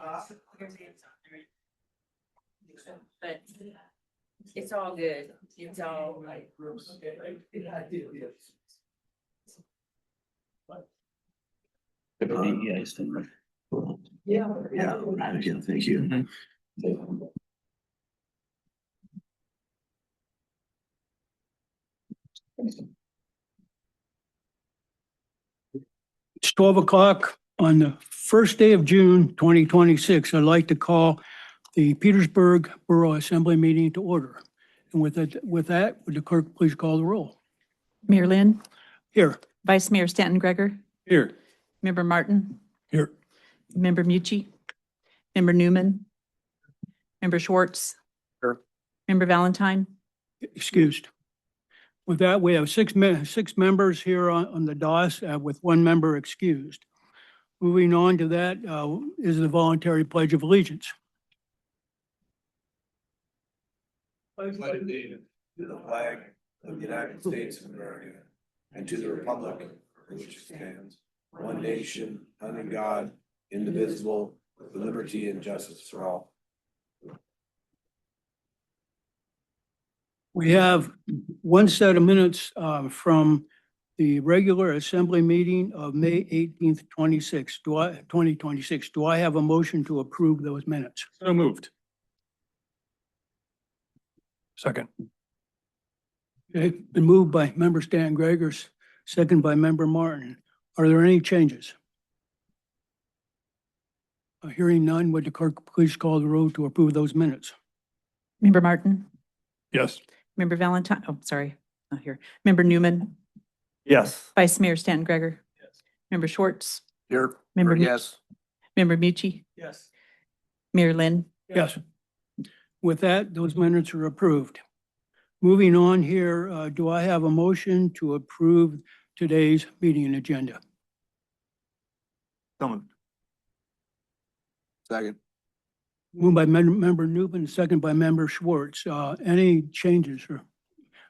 But it's all good. It's all like. Yeah, again, thank you. It's 12 o'clock on the first day of June, 2026. I'd like to call the Petersburg Borough Assembly meeting to order. And with that, would the clerk please call the roll? Mayor Lynn, Here. Vice Mayor Stanton Gregor, Here. Member Martin, Here. Member Mucci, Member Newman, Member Schwartz. Here. Member Valentine. Excused. With that, we have six members here on the dais with one member excused. Moving on to that is the voluntary Pledge of Allegiance. To the flag of the United States of America and to the republic for which it stands, one nation, under God, indivisible, with liberty and justice for all. We have one set of minutes from the regular assembly meeting of May 18th, 2026. Do I have a motion to approve those minutes? So moved. Second. Okay, been moved by member Stan Gregors, second by member Martin. Are there any changes? Hearing none, would the clerk please call the roll to approve those minutes? Member Martin, Yes. Member Valentine, oh, sorry, not here. Member Newman, Yes. Vice Mayor Stanton Gregor. Yes. Member Schwartz, Here. Member Yes. Member Mucci, Yes. Mayor Lynn. Yes. With that, those minutes are approved. Moving on here, do I have a motion to approve today's meeting agenda? So moved. Second. Moved by member Newman, second by member Schwartz. Any changes or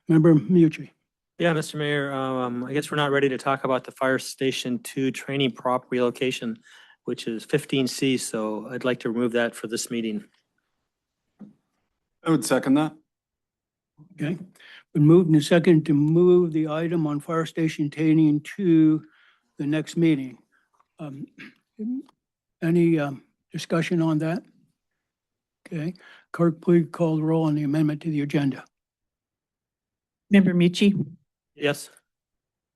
member Mucci? Yeah, Mr. Mayor, I guess we're not ready to talk about the Fire Station 2 training prop relocation, which is 15C, so I'd like to remove that for this meeting. I would second that. Okay, been moved and second to move the item on fire station training to the next meeting. Any discussion on that? Okay, clerk, please call the roll on the amendment to the agenda. Member Mucci, Yes?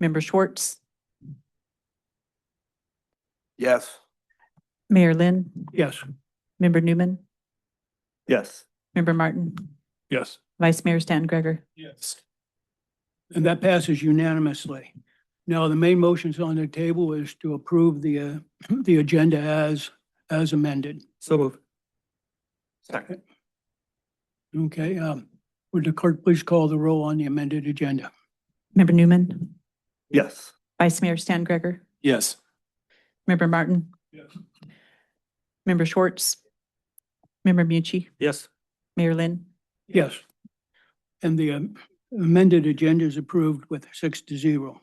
Member Schwartz, Yes. Mayor Lynn, Yes. Member Newman, Yes. Member Martin, Yes. Vice Mayor Stanton Gregor. Yes. And that passes unanimously. Now, the main motions on the table is to approve the agenda as amended. So move. Second. Okay, would the clerk please call the roll on the amended agenda? Member Newman, Yes. Vice Mayor Stanton Gregor, Yes. Member Martin, Yes. Member Schwartz, Member Mucci, Yes? Mayor Lynn. Yes. And the amended agenda is approved with 6-0.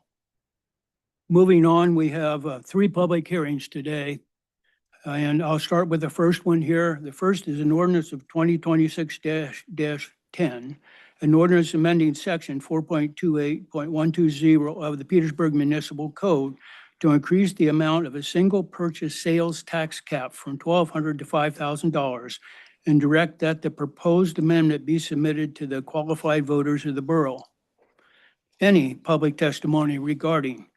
Moving on, we have 3 public hearings today. And I'll start with the first one here. The first is an ordinance of 2026-10, an ordinance amending section 4.28.120 of the Petersburg Municipal Code to increase the amount of a single purchase sales tax cap from $1,200 to $5,000 and direct that the proposed amendment be submitted to the qualified voters of the borough. Any public testimony regarding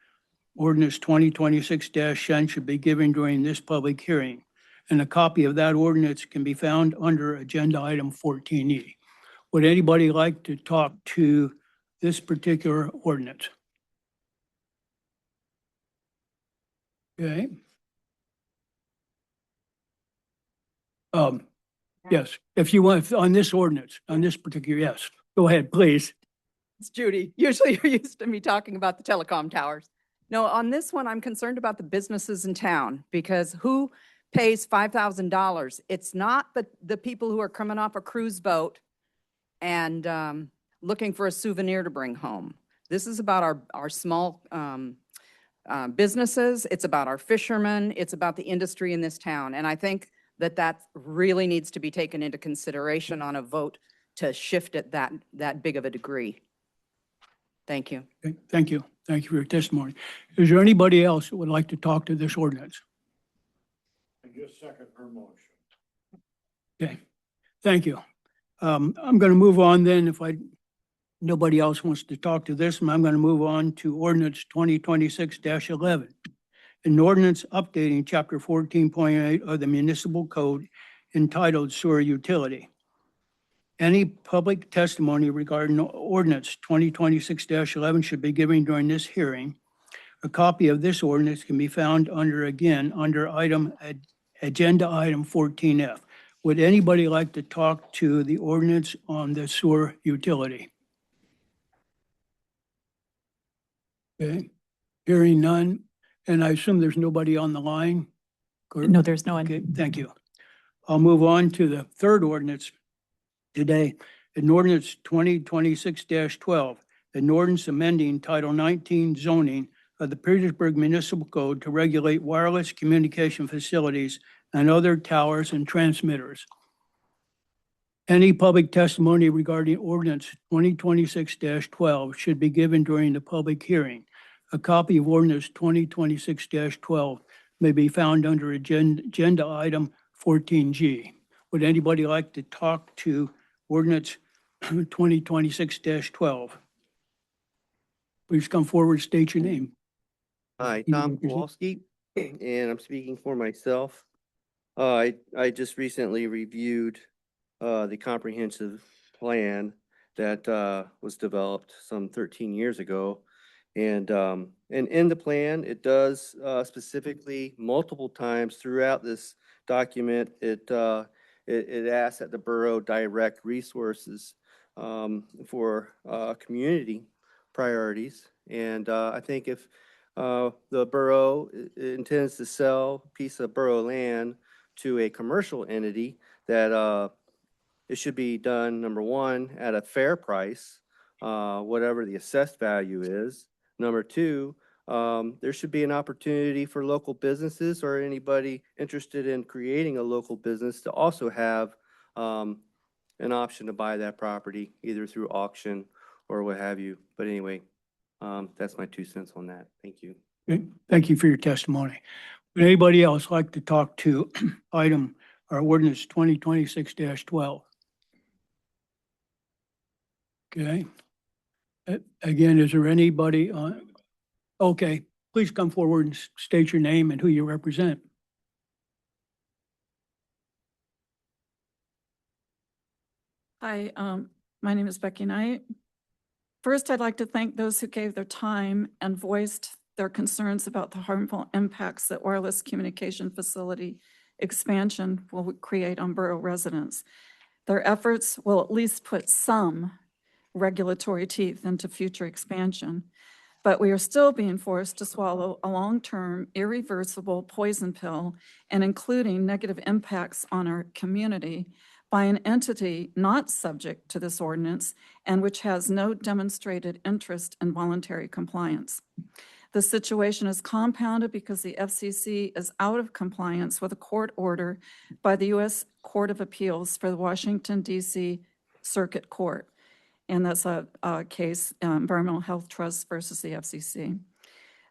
ordinance 2026-10 should be given during this public hearing, and a copy of that ordinance can be found under agenda item 14E. Would anybody like to talk to this particular ordinance? Okay. Yes, if you want, on this ordinance, on this particular, yes, go ahead, please. It's Judy. Usually you're used to me talking about the telecom towers. No, on this one, I'm concerned about the businesses in town because who pays $5,000? It's not the people who are coming off a cruise boat and looking for a souvenir to bring home. This is about our small businesses. It's about our fishermen. It's about the industry in this town. And I think that really needs to be taken into consideration on a vote to shift it that big of a degree. Thank you. Okay, thank you. Thank you for your testimony. Is there anybody else that would like to talk to this ordinance? I just second her motion. Okay, thank you. I'm going to move on then. Nobody else wants to talk to this, I'm going to move on to ordinance 2026-11. An ordinance updating chapter 14.8 of the municipal code entitled Sewer Utility. Any public testimony regarding ordinance 2026-11 should be given during this hearing. A copy of this ordinance can be found under agenda item 14F. Would anybody like to talk to the ordinance on the sewer utility? Okay, hearing none, and I assume there's nobody on the line? No, there's no one. Okay, thank you. I'll move on to the third ordinance today, an ordinance 2026-12, an ordinance amending Title 19 zoning of the Petersburg Municipal Code to regulate wireless communication facilities and other towers and transmitters. Any public testimony regarding ordinance 2026-12 should be given during the public hearing. A copy of ordinance 2026-12 may be found under agenda item 14G. Would anybody like to talk to ordinance 2026-12? Please come forward, state your name. Hi, You Tom represent- Kowalski, and I'm speaking for myself. I just recently reviewed the comprehensive plan that was developed some 13 years ago. And in the plan, it does specifically multiple times throughout this document, it asks that the borough direct resources for community priorities. And I think if the borough intends to sell a piece of borough land to a commercial entity, that it should be done, number one, at a fair price, whatever the assessed value is. Number two, there should be an opportunity for local businesses or anybody interested in creating a local business to also have an option to buy that property, either through auction or what have you. But anyway, that's my 2 cents on that. Thank you. Okay, thank you for your testimony. Would anybody else like to talk to item or ordinance 2026-12? Okay. Again, is there anybody on? Okay, please come forward and state your name and who you represent. Hi, my name is Becky Knight. First, I'd like to thank those who gave their time and voiced their concerns about the harmful impacts that wireless communication facility expansion will create on borough residents. Their efforts will at least put some regulatory teeth into future expansion, but we are still being forced to swallow a long-term, irreversible poison pill and including negative impacts on our community by an entity not subject to this ordinance and which has no demonstrated interest in voluntary compliance. The situation is compounded because the FCC is out of compliance with a court order by the U.S. Court of Appeals for the Washington, D.C. Circuit Court. And that's a case, Environmental Health Trust versus the FCC.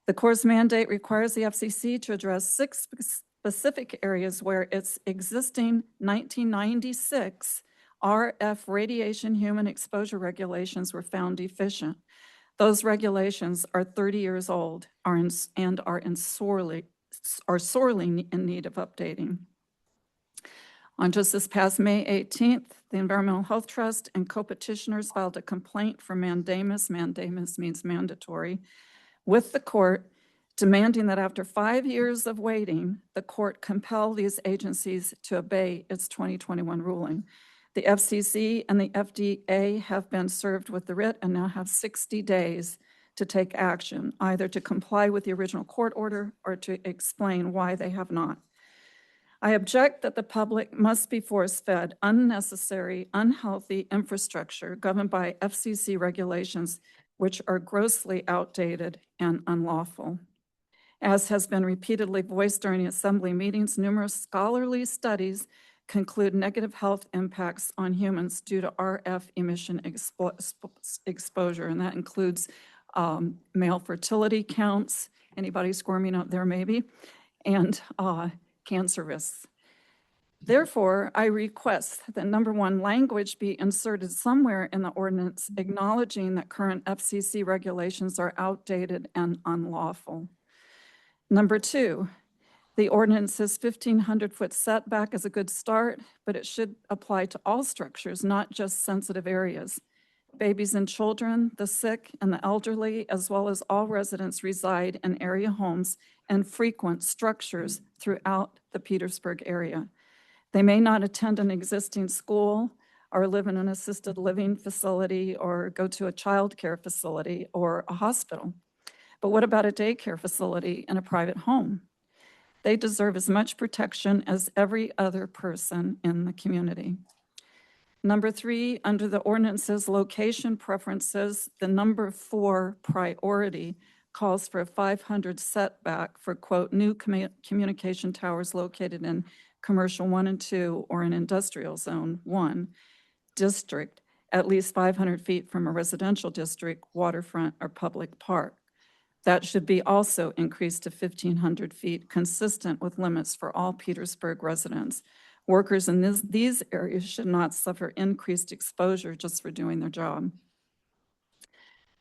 The court's mandate requires the FCC to address 6 specific areas where its existing 1996 RF radiation human exposure regulations were found deficient. Those regulations are 30 years old and are sorely in need of updating. On just this past May 18th, the Environmental Health Trust and co-petitioners filed a complaint for mandamus means mandatory, with the court demanding that after 5 years of waiting, the court compel these agencies to obey its 2021 ruling. The FCC and the FDA have been served with the writ and now have 60 days to take action, either to comply with the original court order or to explain why they have not. I object that the public must be force-fed unnecessary, unhealthy infrastructure governed by FCC regulations, which are grossly outdated and unlawful. As has been repeatedly voiced during assembly meetings, numerous scholarly studies conclude negative health impacts on humans due to RF emission exposure, and that includes male fertility counts, anybody squirming out there maybe, and cancer risks. Therefore, I request that number one, language be inserted somewhere in the ordinance acknowledging that current FCC regulations are outdated and unlawful. Number two, the ordinance's 1,500-foot setback is a good start, but it should apply to all structures, not just sensitive areas. Babies and children, the sick, and the elderly, as well as all residents reside in area homes and frequent structures throughout the Petersburg area. They may not attend an existing school or live in an assisted living facility or go to a child care facility or a hospital. But what about a daycare facility and a private home? They deserve as much protection as every other person in the community. Number three, under the ordinance's location preferences, the number 4 priority calls for a 500 setback for, quote, new communication towers located in commercial 1 and 2 or in industrial zone 1 district, at least 500 feet from a residential district, waterfront, or public park. That should be also increased to 1,500 feet, consistent with limits for all Petersburg residents. Workers in these areas should not suffer increased exposure just for doing their job.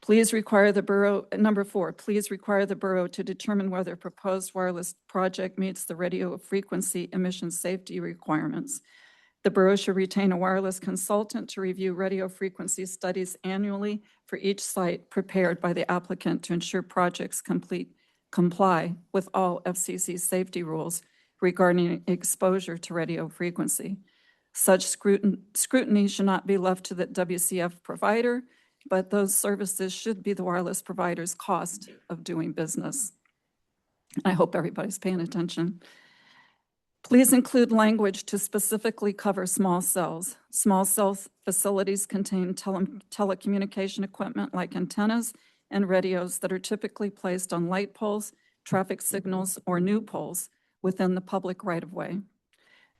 Please require the borough, number 4, please require the borough to determine whether proposed wireless project meets the radio frequency emission safety requirements. The borough should retain a wireless consultant to review radio frequency studies annually for each site prepared by the applicant to ensure projects comply with all FCC safety rules regarding exposure to radio frequency. Such scrutiny should not be left to the WCF provider, but those services should be the wireless provider's cost of doing business. I hope everybody's paying attention. Please include language to specifically cover small cells. Small cell facilities contain telecommunication equipment like antennas and radios that are typically placed on light poles, traffic signals, or new poles within the public right-of-way.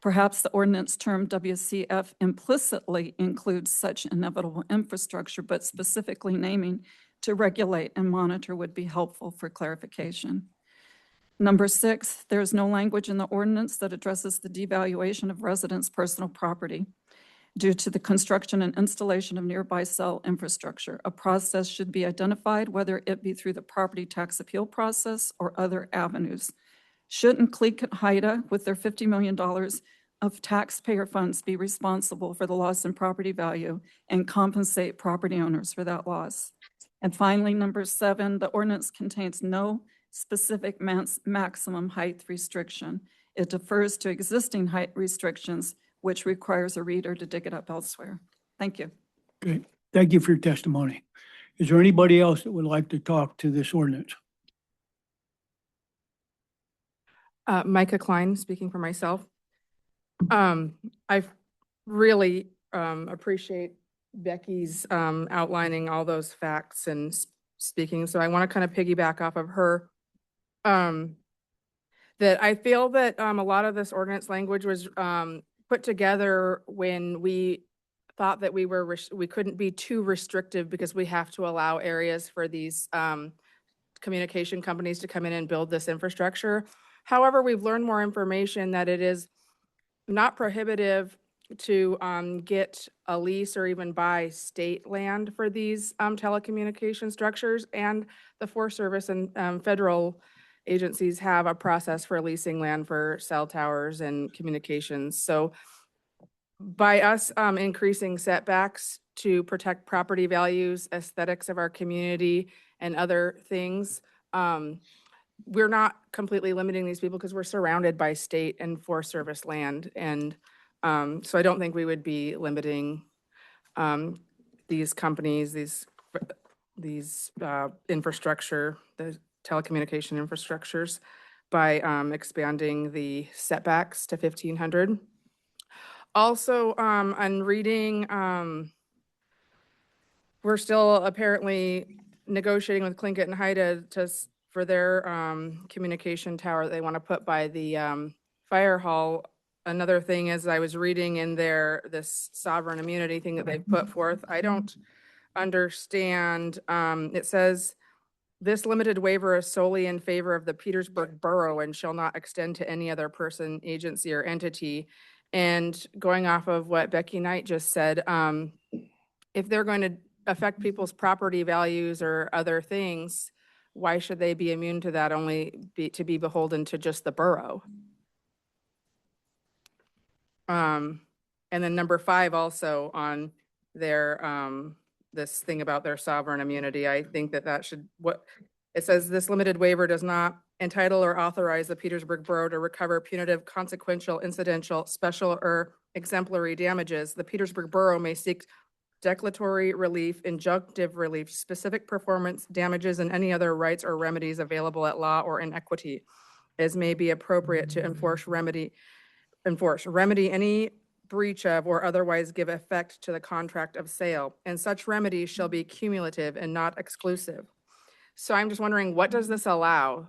Perhaps the ordinance term WCF implicitly includes such inevitable infrastructure, but specifically naming to regulate and monitor would be helpful for clarification. Number 6, there is no language in the ordinance that addresses the devaluation of residents' personal property due to the construction and installation of nearby cell infrastructure. A process should be identified, whether it be through the property tax appeal process or other avenues. Shouldn't Cleveland HIDA, with their $50 million of taxpayer funds, be responsible for the loss in property value and compensate property owners for that loss? And finally, number 7, the ordinance contains no specific maximum height restriction. It defers to existing height restrictions, which requires a reader to dig it up elsewhere. Thank you. Okay, thank you for your testimony. Is there anybody else that would like to talk to this ordinance? Micah Klein, speaking for myself. I really appreciate Becky's outlining all those facts and speaking. So I want to kind of piggyback off of her. That I feel that a lot of this ordinance language was put together when we thought that we couldn't be too restrictive because we have to allow areas for these communication companies to come in and build this infrastructure. However, we've learned more information that it is not prohibitive to get a lease or even buy state land for these telecommunication structures, and the Forest Service and federal agencies have a process for leasing land for cell towers and communications. So by us increasing setbacks to protect property values, aesthetics of our community, and other things, we're not completely limiting these people because we're surrounded by state and Forest Service land. And so I don't think we would be limiting these companies, these infrastructure, the telecommunication infrastructures, by expanding the setbacks to 1,500. Also, on reading, we're still apparently negotiating with Tlingit and Haida for their communication tower that they want to put by the fire hall. Another thing is I was reading in this sovereign immunity thing that they've put forth. I don't understand, it says, this limited waiver is solely in favor of the Petersburg Borough and shall not extend to any other person, agency, or entity. And going off of what Becky Knight just said, if they're going to affect people's property values or other things, why should they be immune to that, to be beholden to just the borough? And then number 5 also on their, this thing about their sovereign immunity, I think that should, it says this limited waiver does not entitle or authorize the Petersburg Borough to recover punitive, consequential, incidental, special, or exemplary damages. The Petersburg Borough may seek declaratory relief, injunctive relief, specific performance damages, and any other rights or remedies available at law or in equity as may be appropriate to remedy any breach of or otherwise give effect to the contract of sale. And such remedies shall be cumulative and not exclusive. So I'm just wondering, what does this allow?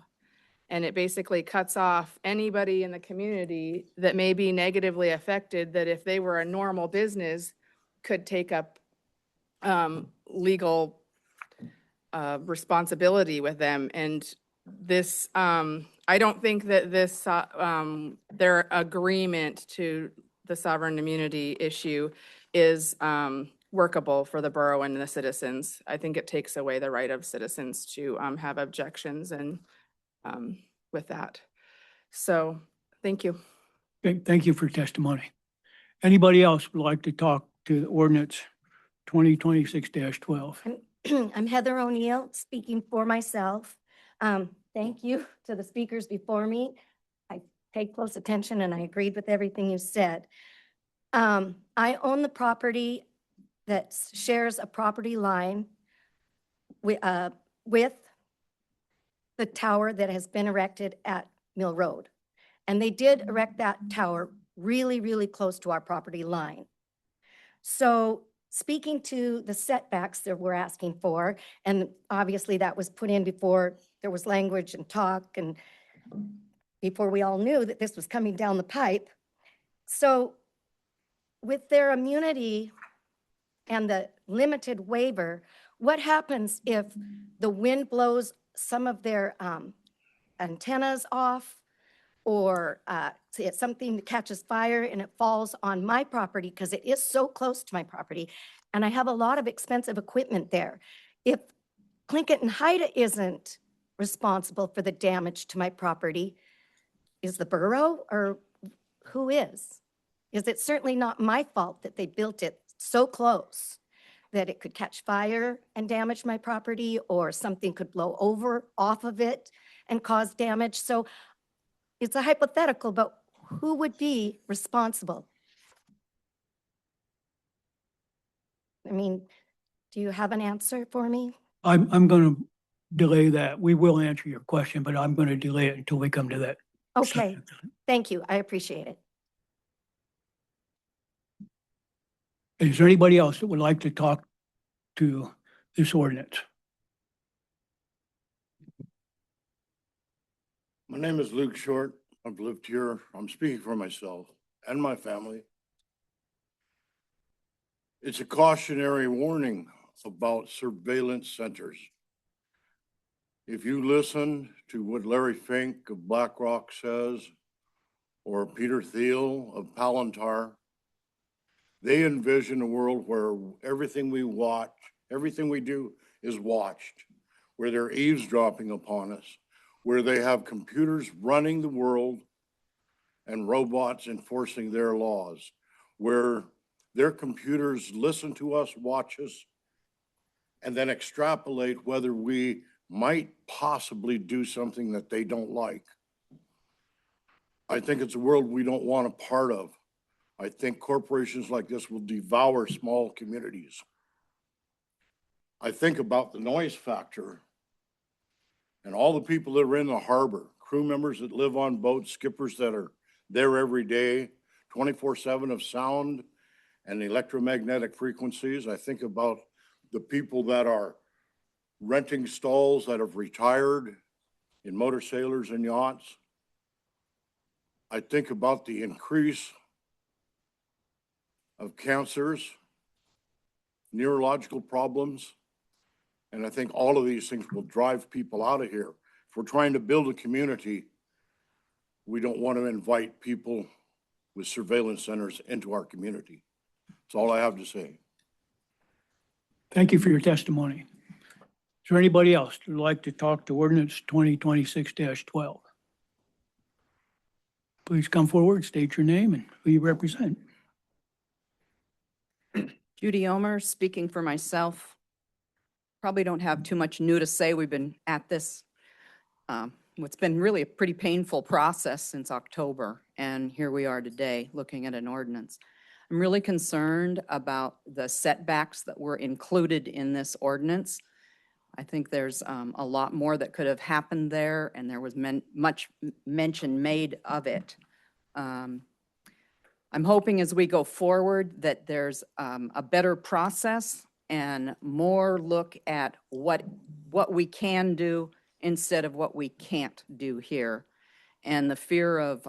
And it basically cuts off anybody in the community that may be negatively affected, that if they were a normal business, could take up legal responsibility with them. And this, I don't think that this, their agreement to the sovereign immunity issue is workable for the borough and the citizens. I think it takes away the right of citizens to have objections and with that. So, thank you. Thank you for testimony. Anybody else would like to talk to ordinance 2026-12? I'm Heather O'Neill, speaking for myself. Thank you to the speakers before me. I paid close attention and I agreed with everything you said. I own the property that shares a property line with the tower that has been erected at Mill Road. And they did erect that tower really, really close to our property line. So speaking to the setbacks that we're asking for, and obviously that was put in before there was language and talk and before we all knew that this was coming down the pipe. So with their immunity and the limited waiver, what happens if the wind blows some of their antennas off, or it's something that catches fire and it falls on my property because it is so close to my property and I have a lot of expensive equipment there? If Tlingit and Haida isn't responsible for the damage to my property, is the borough, or who is? Is it certainly not my fault that they built it so close that it could catch fire and damage my property, or something could blow over off of it and cause damage? So it's a hypothetical, but who would be responsible? I mean, do you have an answer for me? I'm going to delay that. We will answer your question, but I'm going to delay it until we come to that. Okay, thank you. I appreciate it. Is there anybody else that would like to talk to this ordinance? My name is Luke Short. I've lived here. I'm speaking for myself and my family. It's a cautionary warning about surveillance centers. If you listen to what Larry Fink of BlackRock says, or Peter Thiel of Palantir, they envision a world where everything we watch, everything we do is watched, where they're eavesdropping upon us, where they have computers running the world and robots enforcing their laws, where their computers listen to us, watch us, and then extrapolate whether we might possibly do something that they don't like. I think it's a world we don't want a part of. I think corporations like this will devour small communities. I think about the noise factor and all the people that are in the harbor, crew members that live on boats, skippers that are there every day, 24/7 of sound and electromagnetic frequencies. I think about the people that are renting stalls that have retired in motor sailors and yachts. I think about the increase of cancers, neurological problems, and I think all of these things will drive people out of here. If we're trying to build a community, we don't want to invite people with surveillance centers into our community. That's all I have to say. Thank you for your testimony. Is there anybody else who'd like to talk to ordinance 2026-12? Please come forward, state your name and who you represent. Judy Omer, speaking for myself. Probably don't have too much new to say. We've been at this, what's been really a pretty painful process since October. And here we are today, looking at an ordinance. I'm really concerned about the setbacks that were included in this ordinance. I think there's a lot more that could have happened there, and there was much mention made of it. I'm hoping as we go forward that there's a better process and more look at what we can do instead of what we can't do here. And the fear of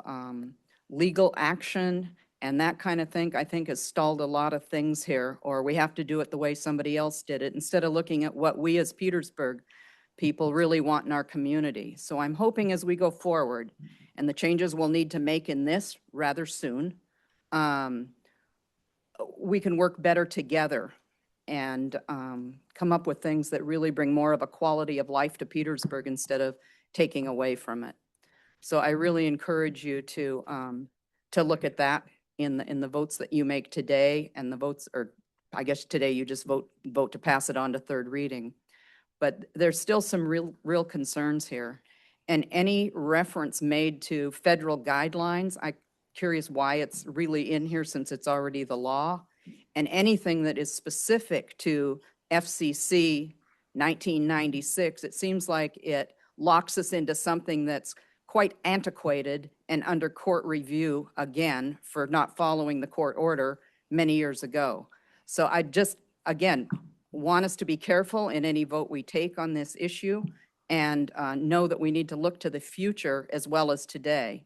legal action and that kind of thing, I think has stalled a lot of things here, or we have to do it the way somebody else did it instead of looking at what we as Petersburg people really want in our community. So I'm hoping as we go forward, and the changes we'll need to make in this rather soon, we can work better together and come up with things that really bring more of a quality of life to Petersburg instead of taking away from it. So I really encourage you to look at that in the votes that you make today, and the votes, or I guess today you just vote to pass it on to third reading. But there's still some real concerns here. And any reference made to federal guidelines, I'm curious why it's really in here since it's already the law. And anything that is specific to FCC 1996, it seems like it locks us into something that's quite antiquated and under court review again for not following the court order many years ago. So I just, again, want us to be careful in any vote we take on this issue and know that we need to look to the future as well as today.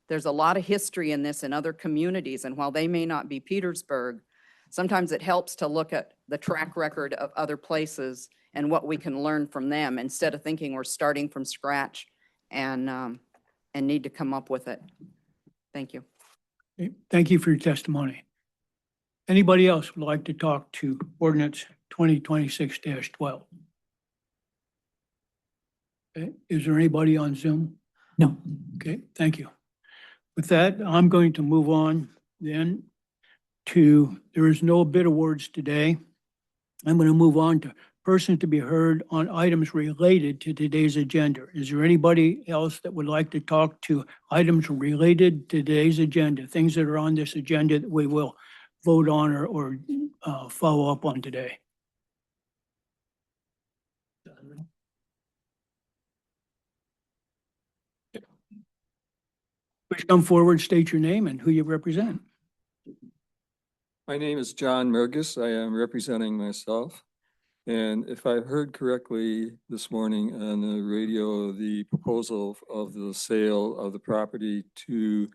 There's a lot of history in this in other communities, and while they may not be Petersburg, sometimes it helps to look at the track record of other places and what we can learn from them instead of thinking we're starting from scratch and need to come up with it. Thank you. Okay, thank you for your testimony. Anybody else would like to talk to ordinance 2026-12? Okay, is there anybody on Zoom? No. Okay, thank you. With that, I'm going to move on then to, there is no bid awards today. I'm going to move on to persons to be heard on items related to today's agenda. Is there anybody else that would like to talk to items related to today's agenda, things that are on this agenda that we will vote on or follow up on today? Please come forward, state your name and who you represent. My name is John Mergus. I am representing myself. And if I heard correctly this morning on the radio, the proposal of the sale of the property to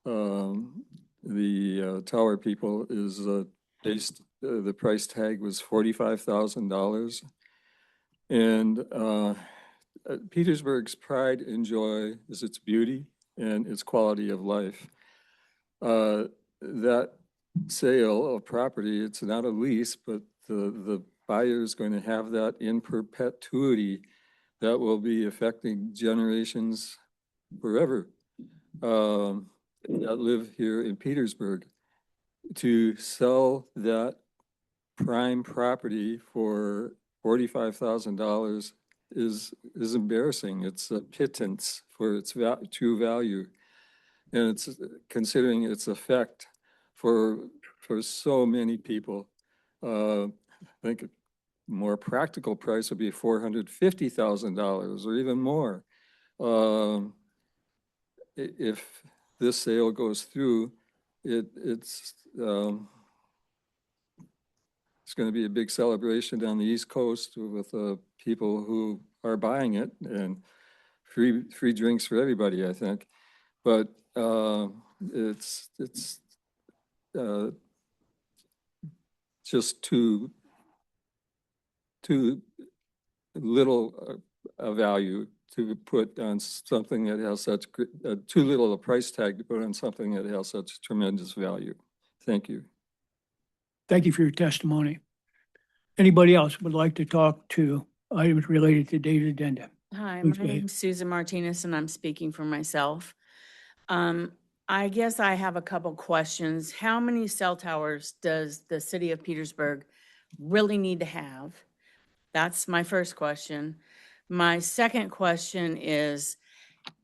the tower people is based, the price tag was $45,000. And Petersburg's pride and joy is its beauty and its quality of life. That sale of property, it's not a lease, but the buyer is going to have that in perpetuity that will be affecting generations forever that live here in Petersburg. To sell that prime property for $45,000 is embarrassing. It's a pittance for its true value. And it's considering its effect for so many people. I think a more practical price would be $450,000 or even more. If this sale goes through, it's going to be a big celebration on the East Coast with people who are buying it, and free drinks for everybody, I think. But it's just too little a value to put on something that has such, too little a price tag to put on something that has such tremendous value. Thank you. Thank you for your testimony. Anybody else would like to talk to items related to today's agenda? Hi, Please my go ahead. name's Susan Martinez and I'm speaking for myself. I guess I have a couple questions. How many cell towers does the city of Petersburg really need to have? That's my first question. My second question is,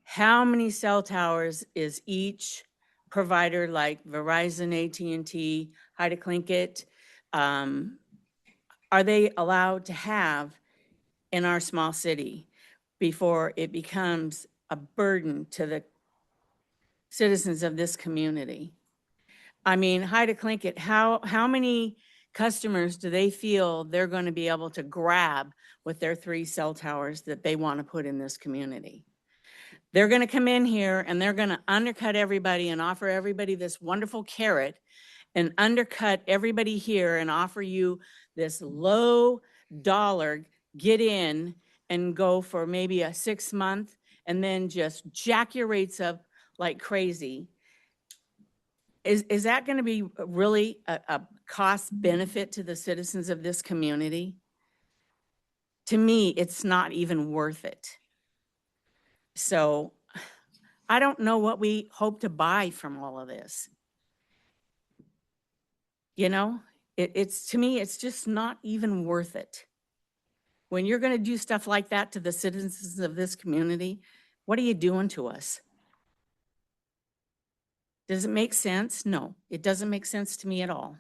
how many cell towers is each provider like Verizon, AT&T, Haida Tlingit, are they allowed to have in our small city before it becomes a burden to the citizens of this community? I mean, Haida Tlingit, how many customers do they feel they're going to be able to grab with their 3 cell towers that they want to put in this community? They're going to come in here and they're going to undercut everybody and offer everybody this wonderful carrot and undercut everybody here and offer you this low dollar, get in and go for maybe a 6-month and then just jack your rates up like crazy. Is that going to be really a cost benefit to the citizens of this community? To me, it's not even worth it. So I don't know what we hope to buy from all of this. You know, it's to me, it's just not even worth it. When you're going to do stuff like that to the citizens of this community, what are you doing to us? Does it make sense? No, it doesn't make sense to me at all.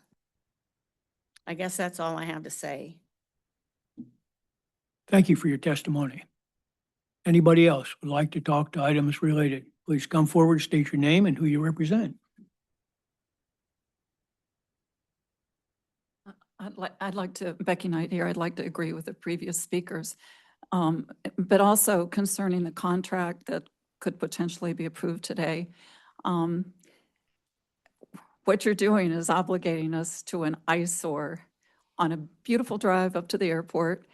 I guess that's all I have to say. Thank you for your testimony. Anybody else would like to talk to items related? Please come forward, state your name and who you represent. I'd like to, Becky Knight here, I'd like to agree with the previous speakers. But also concerning the contract that could potentially be approved today. What you're doing is obligating us to an eyesore on a beautiful drive up to the airport.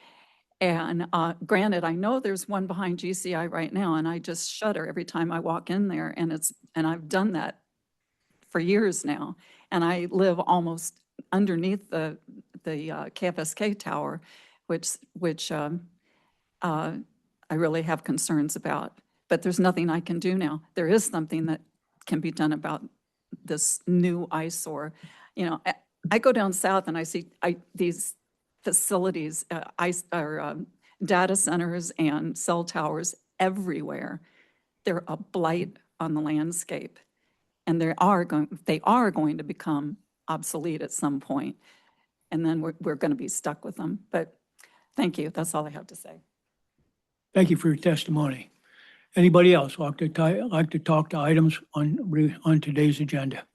And granted, I know there's one behind GCI right now, and I just shudder every time I walk in there. And I've done that for years now. And I live almost underneath the KFSK tower, which I really have concerns about. But there's nothing I can do now. There is something that can be done about this new eyesore. You know, I go down south and I see these facilities, data centers and cell towers everywhere. They're a blight on the landscape, and they are going to become obsolete at some point, and then we're going to be stuck with them. But thank you. That's all I have to say. Thank you for your testimony. Anybody else like to talk to items on today's agenda?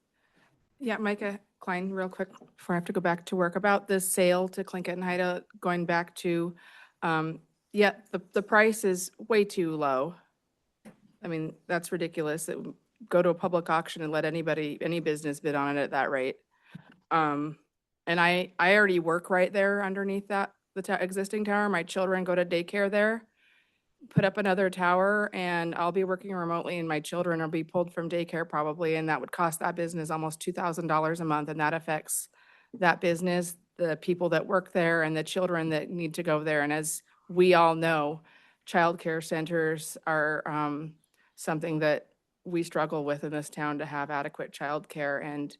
Yeah, Micah Klein, real quick, before I have to go back to work, about this sale to Tlingit and Haida, going back to, the price is way too low. I mean, that's ridiculous. Go to a public auction and let any business bid on it at that rate. And I already work right there underneath the existing tower. My children go to daycare there. Put up another tower and I'll be working remotely and my children will be pulled from daycare probably, and that would cost that business almost $2,000 a month, and that affects that business, the people that work there and the children that need to go there. And as we all know, childcare centers are something that we struggle with in this town, to have adequate childcare, and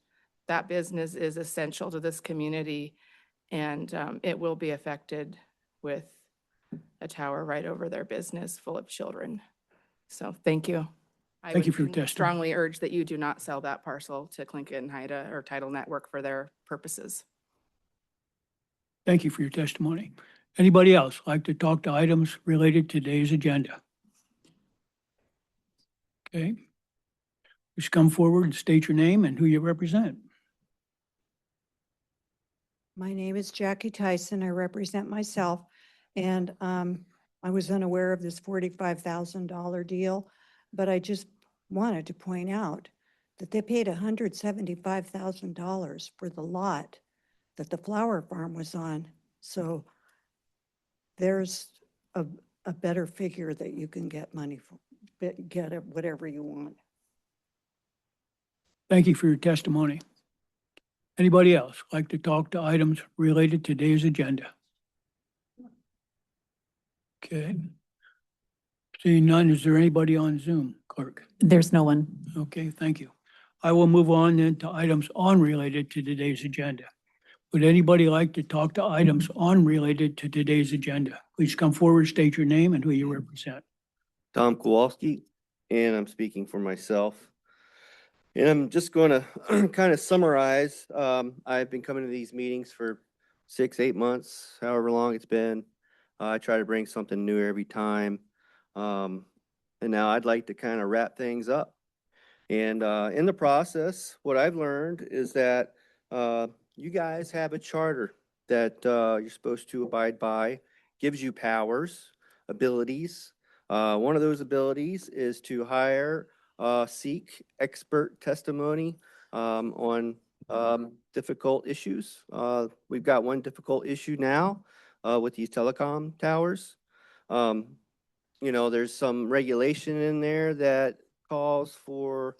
that business is essential to this community, and it will be affected with a tower right over their business full of children. So thank you. Thank you for your testimony. Strongly urge that you do not sell that parcel to Tlingit and Haida or Tidal Network for their purposes. Thank you for your testimony. Anybody else like to talk to items related to today's agenda? Okay. Just come forward and state your name and who you represent. My name is Jackie Tyson. I represent myself. And I was unaware of this $45,000 deal, but I just wanted to point out that they paid $175,000 for the lot that the flower farm was on. So there's a better figure that you can get money for, get it whatever you want. Thank you for your testimony. Anybody else like to talk to items related to today's agenda? Okay. Seeing none, is there anybody on Zoom, clerk? There's no one. Okay, thank you. I will move on then to items unrelated to today's agenda. Would anybody like to talk to items unrelated to today's agenda? Please come forward, state your name and who you represent. Tom Kowalski, and I'm speaking for myself. And I'm just going to kind of summarize. I've been coming to these meetings for 6-8 months, however long it's been. I try to bring something new every time. And now I'd like to kind of wrap things up. And in the process, what I've learned is that you guys have a charter that you're supposed to abide by, gives you powers, abilities. One of those abilities is to hire, seek expert testimony on difficult issues. We've got one difficult issue now with these telecom towers. You know, there's some regulation in there that calls for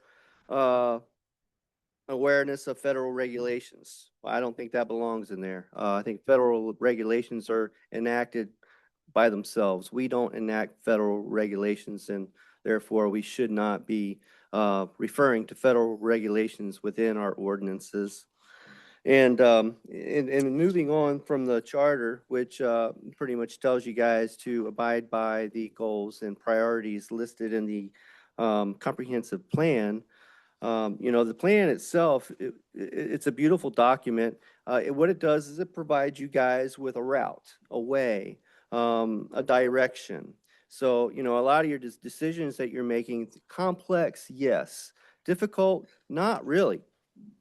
awareness of federal regulations. I don't think that belongs in there. I think federal regulations are enacted by themselves. We don't enact federal regulations, and therefore we should not be referring to federal regulations within our ordinances. And moving on from the charter, which pretty much tells you guys to abide by the goals and priorities listed in the comprehensive plan. You know, the plan itself, it's a beautiful document. What it does is it provides you guys with a route, a way, a direction. So, you know, a lot of your decisions that you're making, complex, yes. Difficult, not really.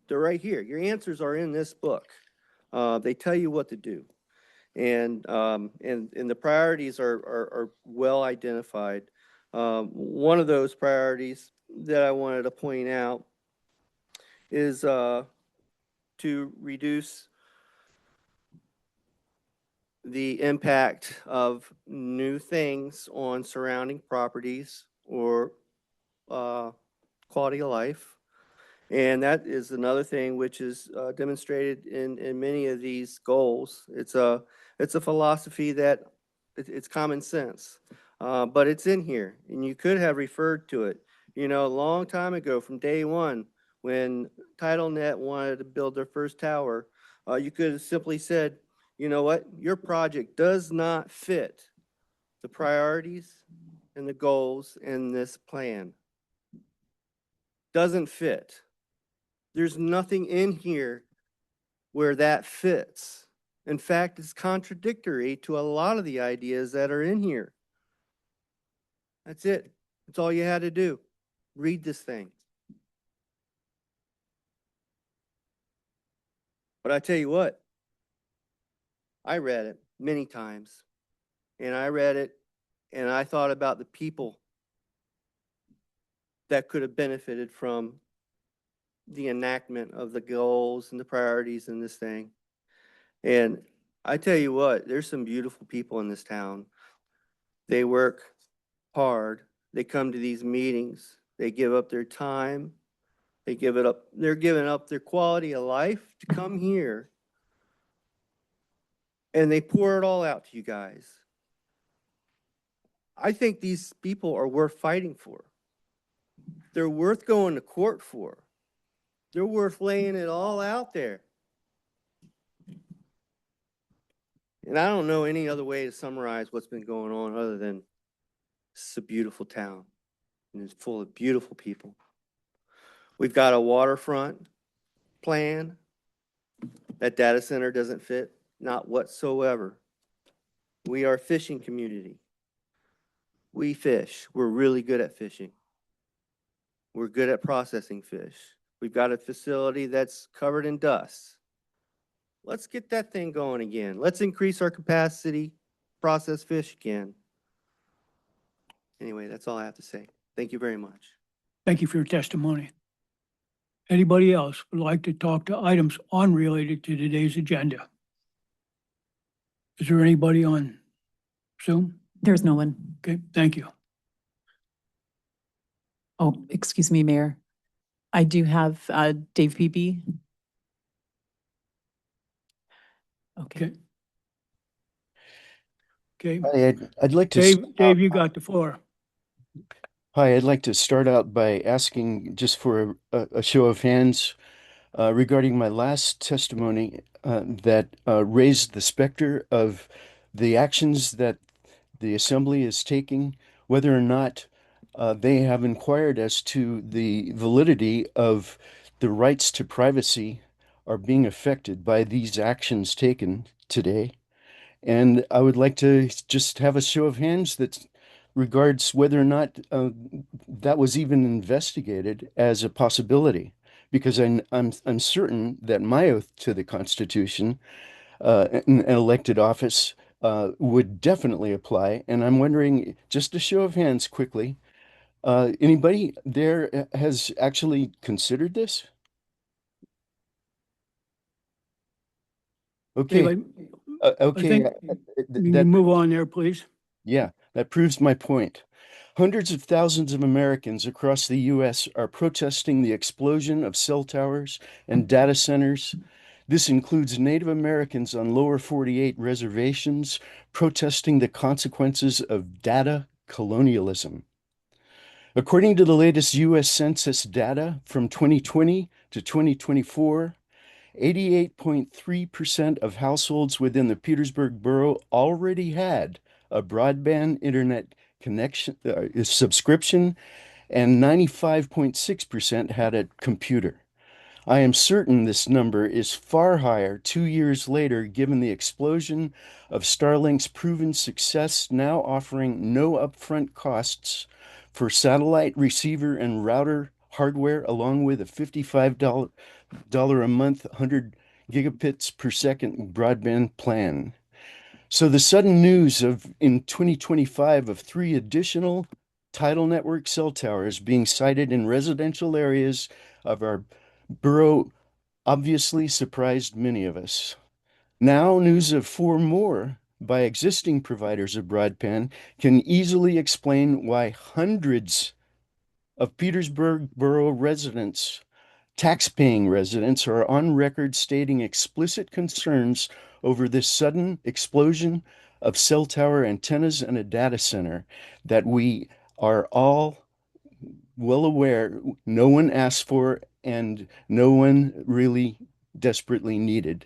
They're right here. Your answers are in this book. They tell you what to do. And the priorities are well identified. One of those priorities that I wanted to point out is to reduce the impact of new things on surrounding properties or quality of life. And that is another thing which is demonstrated in many of these goals. It's a philosophy that it's common sense, but it's in here, and you could have referred to it. You know, a long time ago, from day one, when TitleNet wanted to build their first tower, you could have simply said, you know what, your project does not fit the priorities and the goals in this plan. Doesn't fit. There's nothing in here where that fits. In fact, it's contradictory to a lot of the ideas that are in here. That's it. That's all you had to do. Read this thing. But I tell you what, I read it many times, and I read it and I thought about the people that could have benefited from the enactment of the goals and the priorities in this thing. And I tell you what, there's some beautiful people in this town. They work hard. They come to these meetings. They give up their time. They give it up. They're giving up their quality of life to come here. And they pour it all out to you guys. I think these people are worth fighting for. They're worth going to court for. They're worth laying it all out there. And I don't know any other way to summarize what's been going on other than it's a beautiful town and it's full of beautiful people. We've got a waterfront plan. That data center doesn't fit, not whatsoever. We are a fishing community. We fish. We're really good at fishing. We're good at processing fish. We've got a facility that's covered in dust. Let's get that thing going again. Let's increase our capacity, process fish again. Anyway, that's all I have to say. Thank you very much. Thank you for your testimony. Anybody else would like to talk to items unrelated to today's agenda? Is there anybody on Zoom? There's no one. Okay, thank you. Oh, excuse me, Mayor. I do have Dave Beebe. Okay. Okay, Hi, I'd like to. Dave, you got the floor. Hi, I'd like to start out by asking just for a show of hands regarding my last testimony that raised the specter of the actions that the Assembly is taking, whether or not they have inquired as to the validity of the rights to privacy are being affected by these actions taken today. And I would like to just have a show of hands that regards whether or not that was even investigated as a possibility, because I'm certain that my oath to the Constitution, an elected office, would definitely apply. And I'm wondering, just a show of hands quickly, anybody there has actually considered this? Okay. Dave, Okay. think you can move on there, please. Yeah, that proves my point. Hundreds of thousands of Americans across the U.S. are protesting the explosion of cell towers and data centers. This includes Native Americans on lower 48 reservations protesting the consequences of data colonialism. According to the latest U.S. Census data from 2020 to 2024, 88.3% of households within the Petersburg borough already had a broadband internet connection subscription, and 95.6% had a computer. I am certain this number is far higher 2 years later, given the explosion of Starlink's proven success, now offering no upfront costs for satellite receiver and router hardware, along with a $55 a month, 100 gigabits per second broadband plan. So the sudden news of in 2025 of 3 additional tidal network cell towers being sited in residential areas of our borough obviously surprised many of us. Now news of 4 more by existing providers of broadband can easily explain why hundreds of Petersburg borough residents, tax-paying residents, are on record stating explicit concerns over this sudden explosion of cell tower antennas and a data center that we are all well aware no one asked for and no one really desperately needed.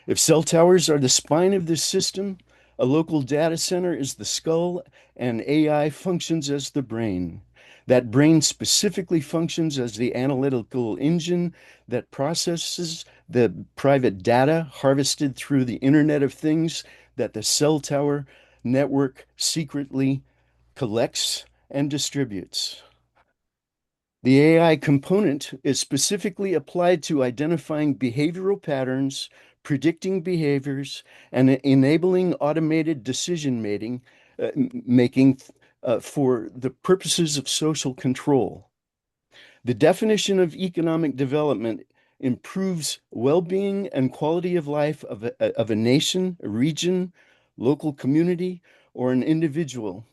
If cell towers are the spine of this system, a local data center is the skull, and AI functions as the brain. That brain specifically functions as the analytical engine that processes the private data harvested through the Internet of Things that the cell tower network secretly collects and distributes. The AI component is specifically applied to identifying behavioral patterns, predicting behaviors, and enabling automated decision making for the purposes of social control. The definition of economic development improves well-being and quality of life of a nation, a region, local community, or an individual.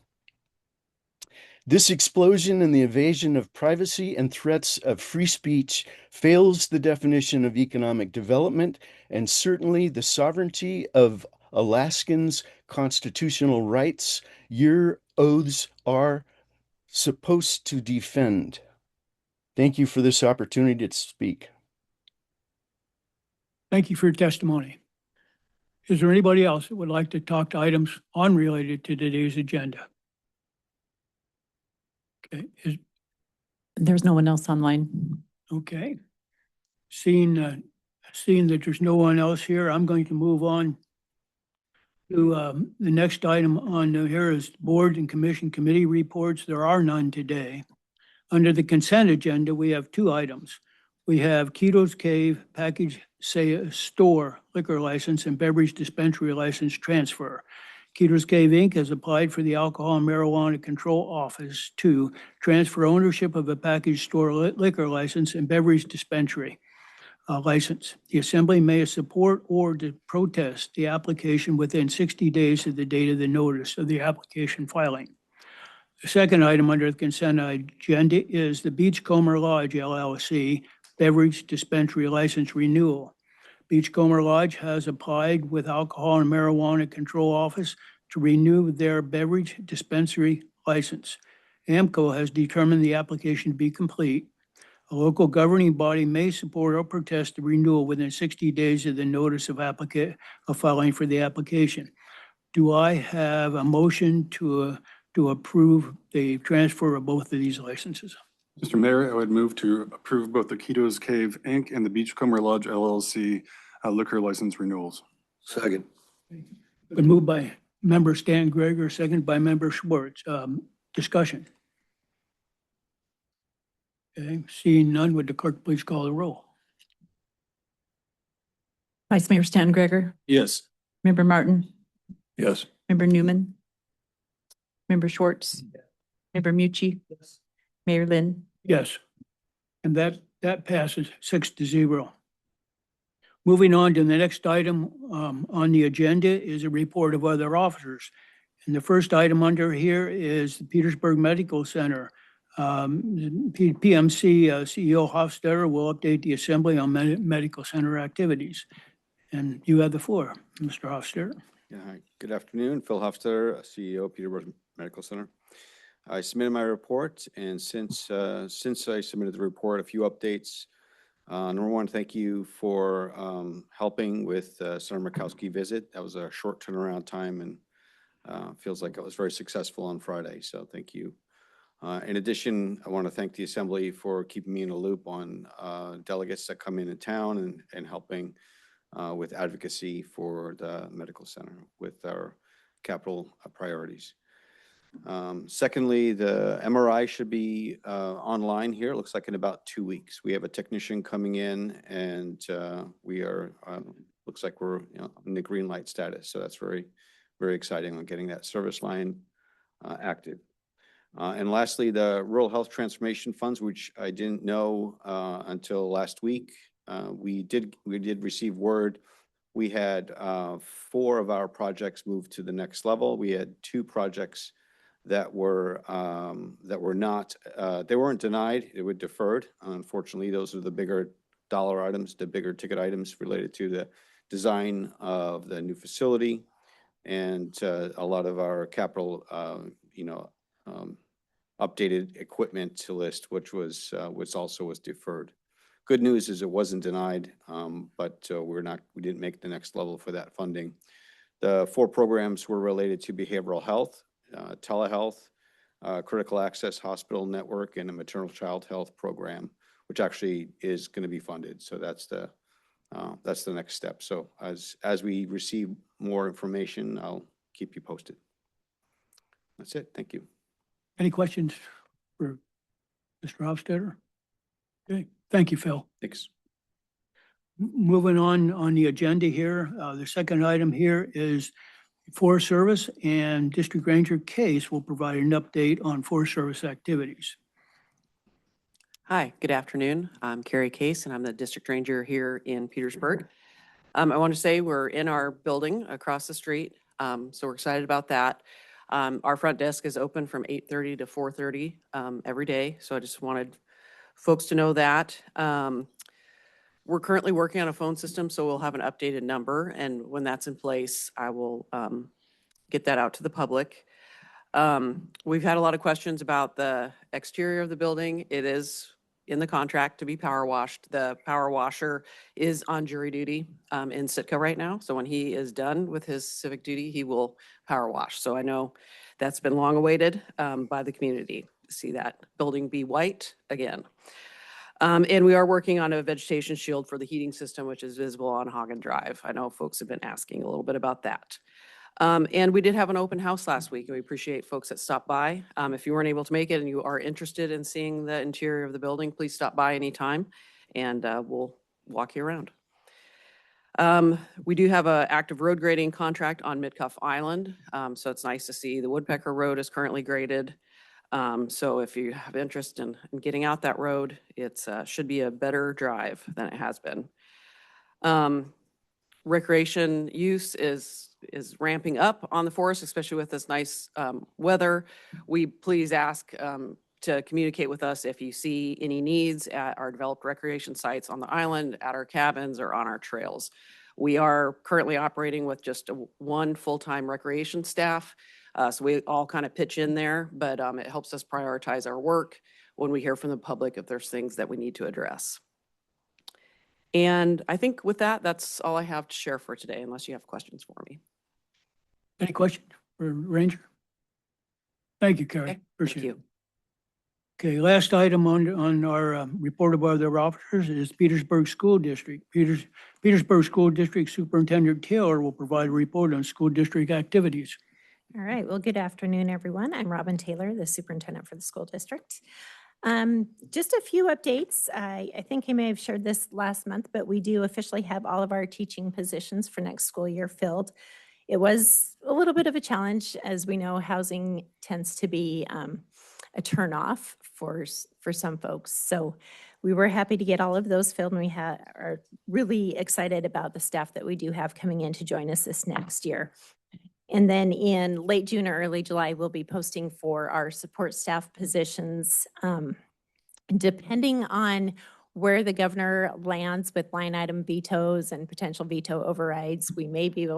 This explosion in the invasion of privacy and threats of free speech fails the definition of economic development and certainly the sovereignty of Alaskans' constitutional rights your oaths are supposed to defend. Thank you for this opportunity to speak. Thank you for your testimony. Is there anybody else that would like to talk to items unrelated to today's agenda? Okay, There's no one else online. okay. Seeing that there's no one else here, I'm going to move on to the next item on here is board and commission committee reports. There are none today. Under the consent agenda, we have 2 items. We have Keto's Cave Package Store liquor license and beverage dispensary license transfer. Keters Cave Inc. has applied for the Alcohol and Marijuana Control Office to transfer ownership of a package store liquor license and beverage dispensary license. The Assembly may support or to protest the application within 60 days of the date of the notice of the application filing. The second item under the consent agenda is the Beachcomber Lodge LLC beverage dispensary license renewal. Beachcomber Lodge has applied with Alcohol and Marijuana Control Office to renew their beverage dispensary license. AMCO has determined the application to be complete. A local governing body may support or protest the renewal within 60 days of the notice of filing for the application. Do I have a motion to approve the transfer of both of these licenses? Mr. Mayor, I would move to approve both the Keters Cave Inc. and the Beachcomber Lodge LLC liquor license renewals. Second. Been moved by Member Stan Gregor, second by Member Schwartz. Discussion. Okay, seeing none, would the clerk please call the roll? Vice Mayor Stan Gregor, Yes. Member Martin, Yes. Member Newman, Member Schwartz, Member Mucci, Mayor Lynn. Yes. And that passes 6-0. Moving on to the next item on the agenda is a report of other officers. And the first item under here is the Petersburg Medical Center. PMC CEO Hofstadter will update the Assembly on medical center activities. And you have the floor, Mr. Hofstadter. Yeah, hi. Good afternoon. Phil Hofstadter, CEO of Petersburg Medical Center. I submitted my report, and since I submitted the report, a few updates. Number one, thank you for helping with Senator Murkowski visit. That was a short turnaround time, and feels like it was very successful on Friday, so thank you. In addition, I want to thank the Assembly for keeping me in a loop on delegates that come into town and helping with advocacy for the medical center with our capital priorities. Secondly, the MRI should be online here. It looks like in about 2 weeks. We have a technician coming in, and we are looks like we're in the green light status. So that's very, very exciting on getting that service line active. And lastly, the Rural Health Transformation Funds, which I didn't know until last week. We did receive word. We had 4 of our projects moved to the next level. We had 2 projects that were not, they weren't denied, they were deferred. Unfortunately, those are the bigger dollar items, the bigger ticket items related to the design of the new facility and a lot of our capital, updated equipment list, which also was deferred. Good news is it wasn't denied, but we didn't make the next level for that funding. The 4 programs were related to behavioral health, telehealth, critical access hospital network, and a maternal child health program, which actually is going to be funded. So that's the next step. So as we receive more information, I'll keep you posted. That's it. Thank you. Any questions for Mr. Hofstadter? Okay, thank you, Phil. Thanks. Moving on the agenda here, the second item here is Forest Service, and District Ranger Case will provide an update on Forest Service activities. Hi, good afternoon. I'm Carrie Case, and I'm the District Ranger here in Petersburg. I want to say we're in our building across the street, so we're excited about that. Our front desk is open from 8:30 to 4:30 every day, so I just wanted folks to know that. We're currently working on a phone system, so we'll have an updated number, and when that's in place, I will get that out to the public. We've had a lot of questions about the exterior of the building. It is in the contract to be power washed. The power washer is on jury duty in Sitka right now, so when he is done with his civic duty, he will power wash. So I know that's been long awaited by the community to see that building be white again. And we are working on a vegetation shield for the heating system, which is visible on Hagen Drive. I know folks have been asking a little bit about that. And we did have an open house last week, and we appreciate folks that stopped by. If you weren't able to make it and you are interested in seeing the interior of the building, please stop by anytime, and we'll walk you around. We do have a active road grading contract on Midcuff Island. So it's nice to see the Woodpecker Road is currently graded. So if you have interest in getting out that road, it's, should be a better drive than it has been. Recreation use is ramping up on the forest, especially with this nice, weather. We please ask, to communicate with us if you see any needs at our developed recreation sites on the island, at our cabins, or on our trails. We are currently operating with just one full-time recreation staff. So we all kind of pitch in there, but it helps us prioritize our work when we hear from the public if there's things that we need to address. And I think with that, that's all I have to share for today, unless you have questions for me. Any questions for Ranger? Thank you, Carrie. Okay, Appreciate thank it. you. Okay, last item on our report of other officers is Petersburg School District. Petersburg School District Superintendent Taylor will provide a report on school district activities. All right, well, good afternoon, everyone. I'm Robin Taylor, the superintendent for the school district. Just a few updates. I think I may have shared this last month, but we do officially have all of our teaching positions for next school year filled. It was a little bit of a challenge. As we know, housing tends to be a turnoff for some folks. So we were happy to get all of those filled, and we are really excited about the staff that we do have coming in to join us this next year. And then in late June or early July, we'll be posting for our support staff positions. Depending on where the governor lands with line item vetoes and potential veto overrides, we may be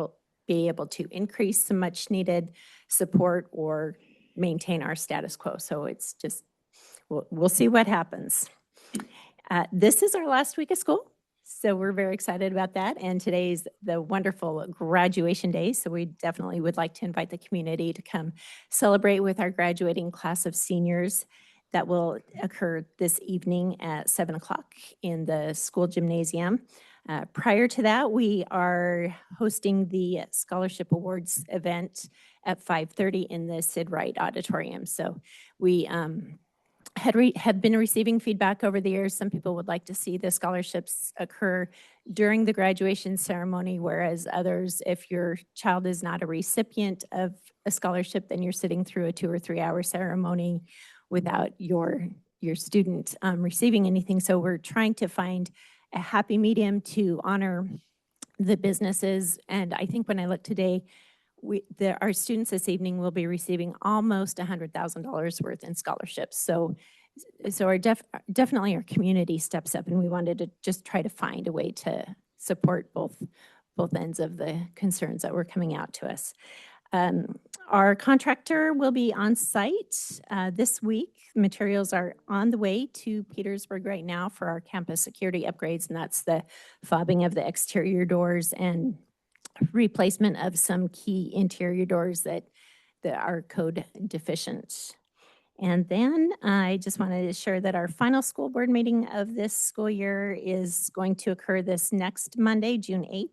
able to increase some much needed support or maintain our status quo. So it's just, we'll see what happens. This is our last week of school, so we're very excited about that. And today's the wonderful graduation day, so we definitely would like to invite the community to come celebrate with our graduating class of seniors. That will occur this evening at 7 o'clock in the school gymnasium. Prior to that, we are hosting the Scholarship Awards event at 5:30 in the Sid Wright Auditorium. So we have been receiving feedback over the years. Some people would like to see the scholarships occur during the graduation ceremony, whereas others, if your child is not a recipient of a scholarship, then you're sitting through a 2 or 3 hour ceremony without your student receiving anything. So we're trying to find a happy medium to honor the businesses. And I think when I look today, our students this evening will be receiving almost $100,000 worth in scholarships. So definitely our community steps up, and we wanted to just try to find a way to support both ends of the concerns that were coming out to us. Our contractor will be on site this week. Materials are on the way to Petersburg right now for our campus security upgrades, and that's the fobbing of the exterior doors and replacement of some key interior doors that are code deficient. And then I just wanted to share that our final school board meeting of this school year is going to occur this next Monday, June 8th.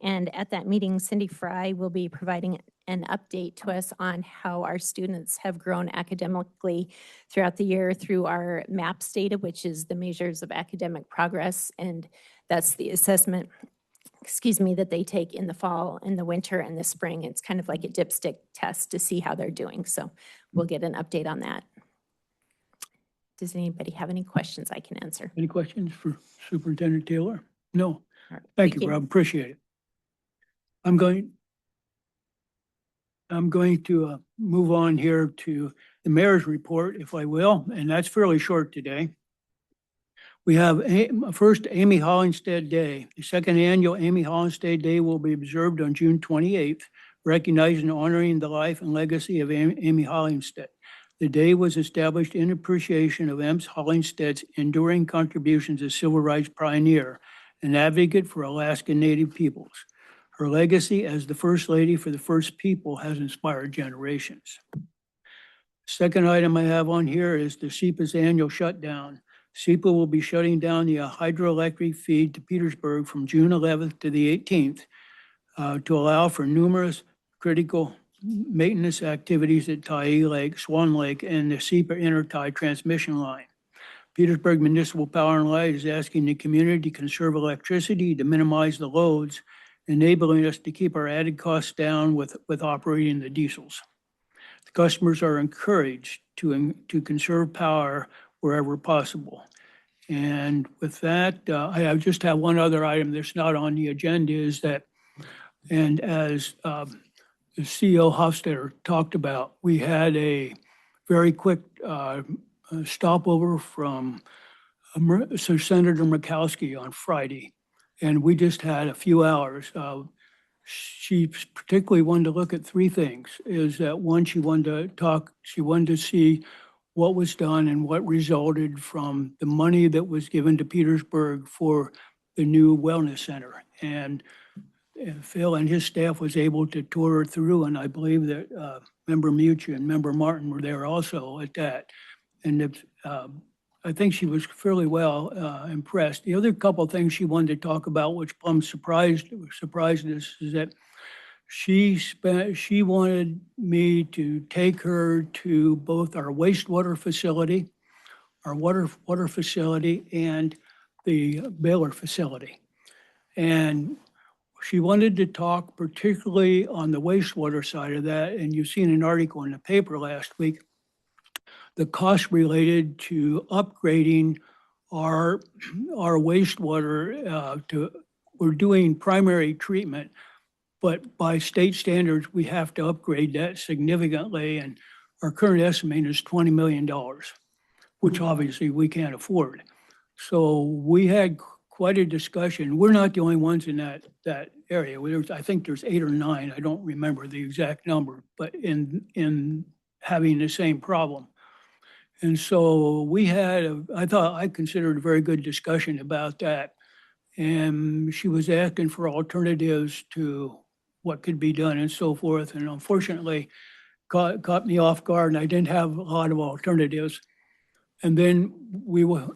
And at that meeting, Cindy Fry will be providing an update to us on how our students have grown academically throughout the year through our MAPS data, which is the measures of academic progress. And that's the assessment, that they take in the fall, in the winter, and the spring. It's kind of like a dipstick test to see how they're doing. So we'll get an update on that. Does anybody have any questions I can answer? Any questions for Superintendent Taylor? No. Right. Thank you, Rob. Appreciate it. I'm going to move on here to the mayor's report, if I will, and that's fairly short today. We have first Amy Hollinstead Day. The second annual Amy Hollinstead Day will be observed on June 28th, recognizing and honoring the life and legacy of Amy Hollinstead. The day was established in appreciation of Ms. Hollinstead's enduring contributions as civil rights pioneer and advocate for Alaska Native peoples. Her legacy as the First Lady for the First People has inspired generations. Second item I have on here is the SEPA's annual shutdown. SEPA will be shutting down the hydroelectric feed to Petersburg from June 11th to the 18th to allow for numerous critical maintenance activities at Tyee Lake, Swan Lake, and the SEPA Intertie transmission line. Petersburg Municipal Power and Light is asking the community to conserve electricity to minimize the loads, enabling us to keep our added costs down with operating the diesels. The customers are encouraged to conserve power wherever possible. And with that, I just have one other item that's not on the agenda is that, and as the CEO Hofstadter talked about, we had a very quick stopover from Senator Murkowski on Friday, and we just had a few hours. She particularly wanted to look at three things. Is that one, she wanted to see what was done and what resulted from the money that was given to Petersburg for the new wellness center. And Phil and his staff was able to tour through, and I believe that Member Mucci and Member Martin were there also at that. And I think she was fairly well impressed. The other couple of things she wanted to talk about, which plumb surprised us, is that she wanted me to take her to both our wastewater facility, our water facility, and the Baylor facility. And she wanted to talk particularly on the wastewater side of that, and you've seen an article in the paper last week, the cost related to upgrading our wastewater we're doing primary treatment, but by state standards, we have to upgrade that significantly, and our current estimate is $20 million, which obviously we can't afford. So we had quite a discussion. We're not the only ones in that area. I think there's 8 or 9, I don't remember the exact number, but in having the same problem. And so we had, I considered a very good discussion about that. And she was asking for alternatives to what could be done and so forth. And unfortunately, caught me off guard, and I didn't have a lot of alternatives. And then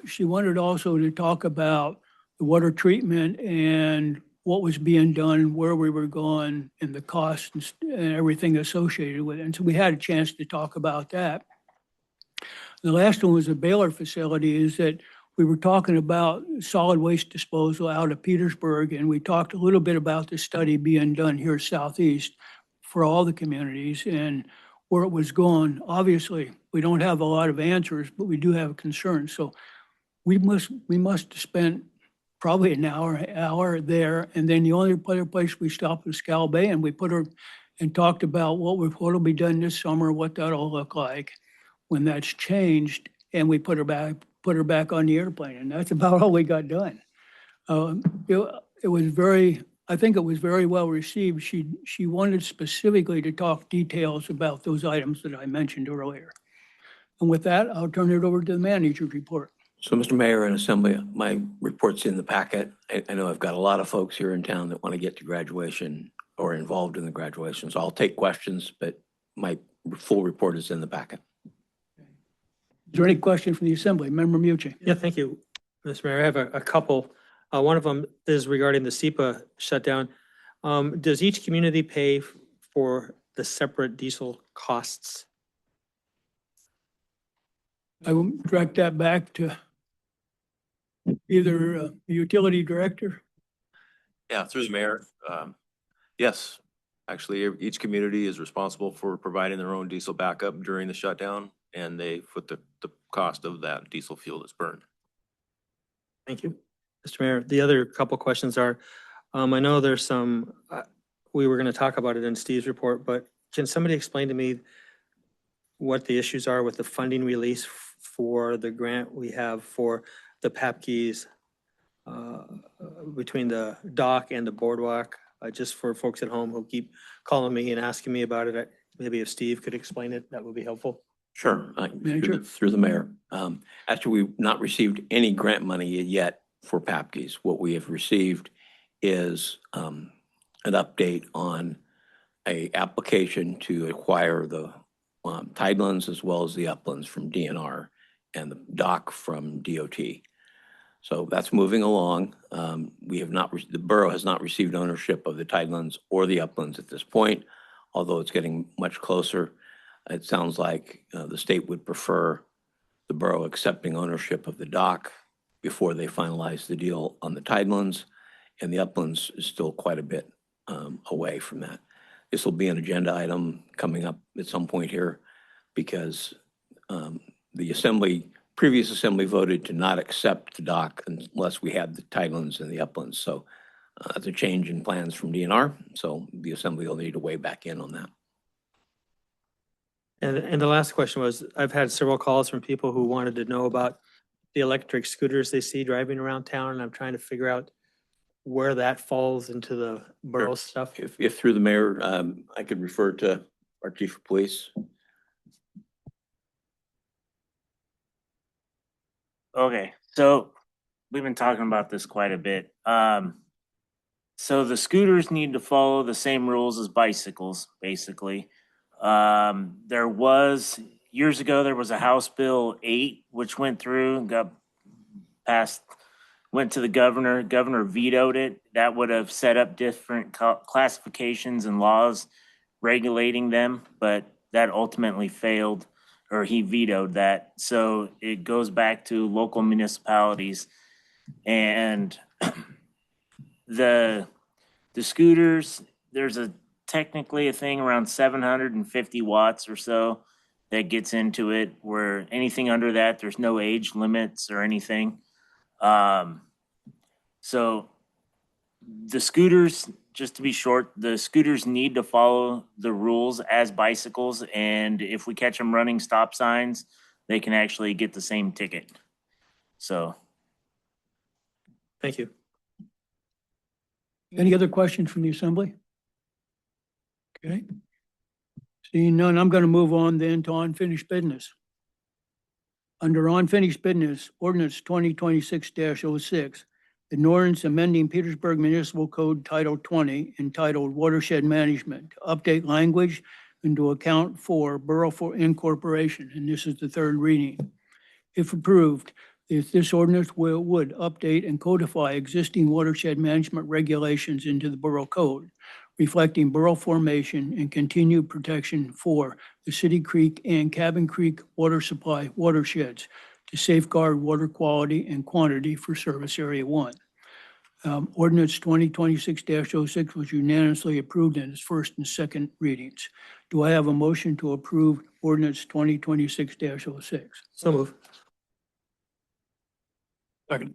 she wanted also to talk about the water treatment and what was being done, where we were going, and the costs and everything associated with it. And so we had a chance to talk about that. The last one was the Baylor facility, is that we were talking about solid waste disposal out of Petersburg, and we talked a little bit about the study being done here southeast for all the communities and where it was going. Obviously, we don't have a lot of answers, but we do have concerns. So we must have spent probably an hour there, and then the only other place we stopped was Scal Bay, and we put her and talked about what will be done this summer, what that'll look like when that's changed, and we put her back on the airplane, and that's about all we got done. It was I think it was very well received. She wanted specifically to talk details about those items that I mentioned earlier. And with that, I'll turn it over to the manager's report. So, Mr. Mayor and Assembly, my report's in the packet. I know I've got a lot of folks here in town that want to get to graduation or involved in the graduation, so I'll take questions, but my full report is in the packet. Is there any question from the Assembly? Member Mucci? Yeah, thank you, Mr. Mayor. I have a couple. One of them is regarding the SEPA shutdown. Does each community pay for the separate diesel costs? I will direct that back to either the utility director. Yeah, through the mayor. Yes, actually, each community is responsible for providing their own diesel backup during the shutdown, and they foot the cost of that diesel fuel that's burned. Thank you, Mr. Mayor. The other couple questions are, I know there's some, we were going to talk about it in Steve's report, but can somebody explain to me what the issues are with the funding release for the grant we have for the PAPKEys between the dock and the boardwalk? Just for folks at home who keep calling me and asking me about it, maybe if Steve could explain it, that would be helpful. Sure, through the mayor. Actually, we've not received any grant money yet for PAPKEys. What we have received is an update on a application to acquire the tidelands as well as the uplands from DNR and the dock from DOT. So that's moving along. We have not, the borough has not received ownership of the tidelands or the uplands at this point, although it's getting much closer. It sounds like the state would prefer the borough accepting ownership of the dock before they finalize the deal on the Tidelands, and the Uplands is still quite a bit away from that. This will be an agenda item coming up at some point here because the previous assembly voted to not accept the dock unless we had the Tidelands and the Uplands. So it's a change in plans from DNR, so the assembly will need to weigh back in on that. And the last question was, I've had several calls from people who wanted to know about the electric scooters they see driving around town, and I'm trying to figure out where that falls into the borough stuff. If through the mayor, I could refer to our chief of police. Okay, so we've been talking about this quite a bit. So the scooters need to follow the same rules as bicycles, basically. There was, years ago, there was a House Bill 8, which went through and got passed, went to the governor. Governor vetoed it. That would have set up different classifications and laws regulating them, but that ultimately failed, or he vetoed that. So it goes back to local municipalities. And the scooters, there's technically a thing around 750 watts or so that gets into it, where anything under that, there's no age limits or anything. So the scooters, just to be short, the scooters need to follow the rules as bicycles. And if we catch them running stop signs, they can actually get the same ticket. So. Thank you. Any other questions from the assembly? Okay. Seeing none, I'm going to move on then to unfinished business. Under unfinished business, ordinance 2026-06, an ordinance amending Petersburg Municipal Code Title 20 entitled Watershed Management to update language and to account for borough for incorporation, and this is the third reading. If approved, this ordinance would update and codify existing watershed management regulations into the borough code, reflecting borough formation and continued protection for the City Creek and Cabin Creek water supply watersheds to safeguard water quality and quantity for Service Area 1. Ordinance 2026-06 was unanimously approved in its first and second readings. Do I have a motion to approve ordinance 2026-06? So move. Second.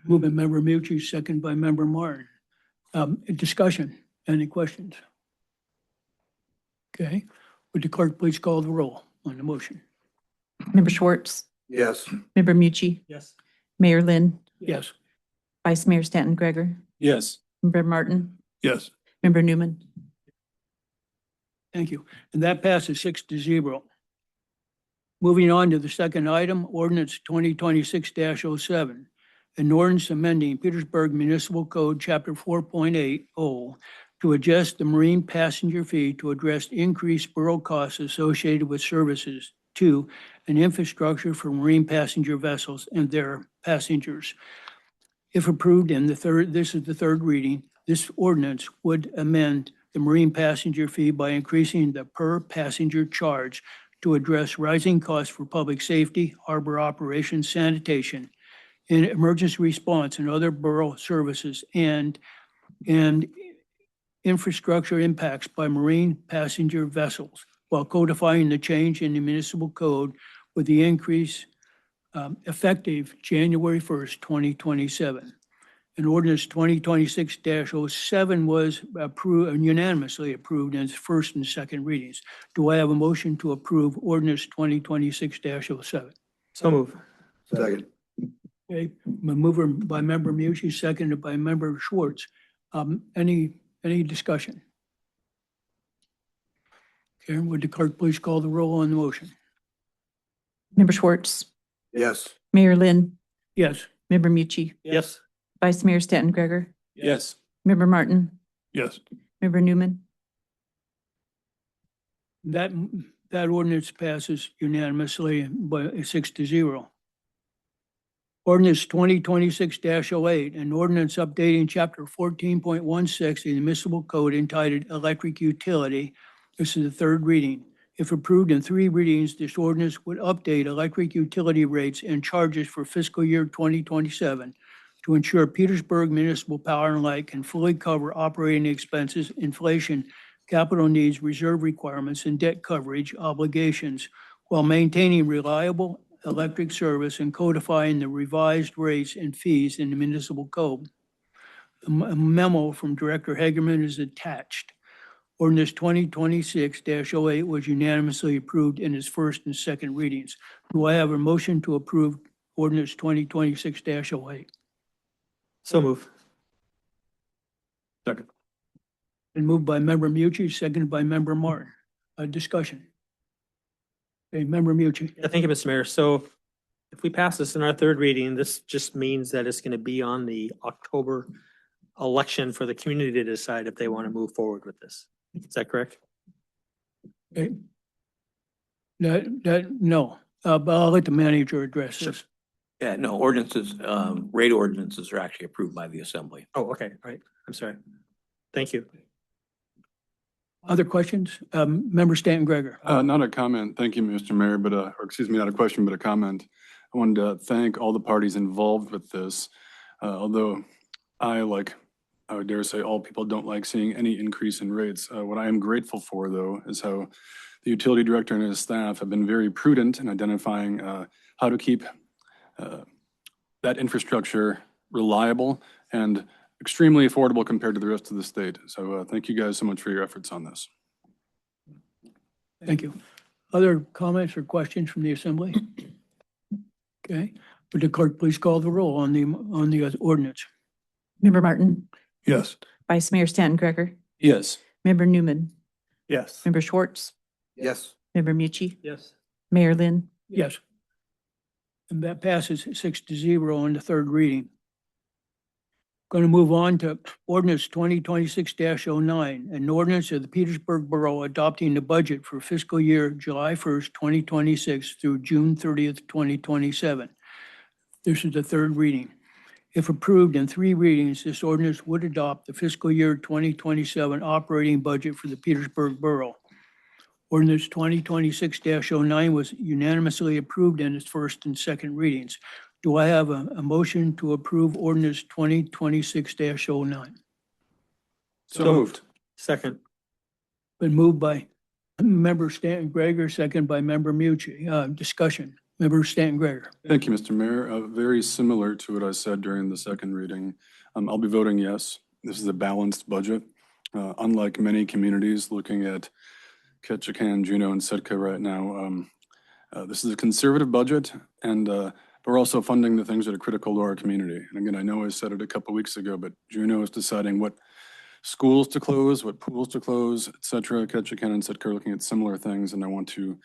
Moved by Member Mucci, second by Member Martin. Discussion, any questions? Okay, would the clerk please call the roll on the motion? Member Schwartz, Yes. Member Mucci, Yes. Mayor Lynn, Yes. Vice Mayor Stanton Greger, Yes. Member Martin, Yes. Member Newman. Thank you. And that passes 6-0. Moving on to the second item, ordinance 2026-07, an ordinance amending Petersburg Municipal Code, Chapter 4.80, to adjust the marine passenger fee to address increased borough costs associated with services to an infrastructure for marine passenger vessels and their passengers. If approved in this is the third reading, this ordinance would amend the marine passenger fee by increasing the per passenger charge to address rising costs for public safety, harbor operations, sanitation, and emergency response and other borough services and infrastructure impacts by marine passenger vessels, while codifying the change in the municipal code with the increase effective January 1st, 2027. And ordinance 2026-07 was approved, unanimously approved in its first and second readings. Do I have a motion to approve ordinance 2026-07? So move. Second. Okay, mover by Member Mucci, seconded by Member Schwartz. Any discussion? Okay, would the clerk please call the roll on the motion? Member Schwartz, Yes. Mayor Lynn, Yes. Member Mucci, Yes. Vice Mayor Stanton Greger, Yes. Member Martin, Yes. Member Newman. That ordinance passes unanimously by 6-0. Ordinance 2026-08, an ordinance updating chapter 14.16 of the municipal code entitled Electric Utility. This is the third reading. If approved in three readings, this ordinance would update electric utility rates and charges for fiscal year 2027 to ensure Petersburg Municipal Power and Light can fully cover operating expenses, inflation, capital needs, reserve requirements, and debt coverage obligations while maintaining reliable electric service and codifying the revised rates and fees in the municipal code. A memo from Director Hagerman is attached. Ordinance 2026-08 was unanimously approved in its first and second readings. Do I have a motion to approve ordinance 2026-08? So move. Second. Been moved by Member Mucci, seconded by Member Martin. Discussion. Okay, Member Mucci. Yeah, thank you, Mr. Mayor. So if we pass this in our third reading, this just means that it's going to be on the October election for the community to decide if they want to move forward with this. Is that correct? Okay. No, but I'll let the manager address this. Yeah, no, ordinances, rate ordinances are actually approved by the assembly. Oh, okay, all right. I'm sorry. Thank you. Other questions? Member Stanton Gregor. Not a comment, thank you, Mr. Mayor, but, or excuse me, not a question, but a comment. I wanted to thank all the parties involved with this. Although I would dare say all people don't like seeing any increase in rates. What I am grateful for, though, is how the utility director and his staff have been very prudent in identifying how to keep that infrastructure reliable and extremely affordable compared to the rest of the state. So thank you guys so much for your efforts on this. Thank you. Other comments or questions from the assembly? Okay, would the clerk please call the roll on the ordinance? Member Martin, Yes. Vice Mayor Stanton Gregor, Yes. Member Newman, Yes. Member Schwartz, Yes. Member Mucci, Yes. Mayor Lynn. Yes. And that passes 6-0 on the third reading. Going to move on to ordinance 2026-09, an ordinance of the Petersburg Borough adopting the budget for fiscal year July 1st, 2026 through June 30th, 2027. This is the third reading. If approved in three readings, this ordinance would adopt the fiscal year 2027 operating budget for the Petersburg Borough. Ordinance 2026-09 was unanimously approved in its first and second readings. Do I have a motion to approve ordinance 2026-09? So moved. Second. Been moved by Member Stanton Gregor, second by Member Mucci. Discussion. Member Stanton Gregor. Thank you, Mr. Mayor. Very similar to what I said during the second reading. I'll be voting yes. This is a balanced budget. Unlike many communities looking at Ketchikan, Juneau, and Sitka right now, this is a conservative budget, and we're also funding the things that are critical to our community. And again, I know I said it a couple weeks ago, but Juneau is deciding what schools to close, what pools to close, et cetera. Ketchikan and Sitka are looking at similar things, and I want to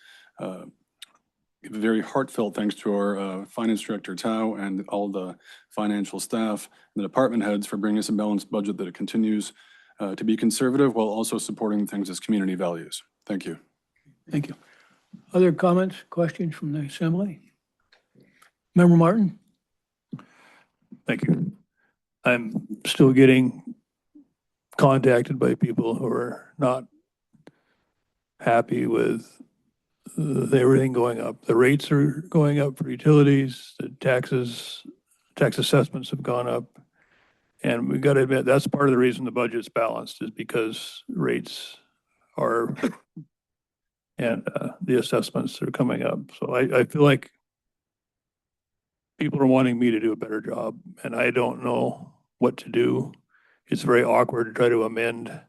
give a very heartfelt thanks to our finance director, Tao, and all the financial staff and the department heads for bringing us a balanced budget that it continues to be conservative while also supporting things as community values. Thank you. Thank you. Other comments, questions from the assembly? Member Martin? Thank you. I'm still getting contacted by people who are not happy with everything going up. The rates are going up for utilities, the tax assessments have gone up. And we got to admit, that's part of the reason the budget's balanced is because rates are and the assessments are coming up. So I feel like people are wanting me to do a better job, and I don't know what to do. It's very awkward to try to amend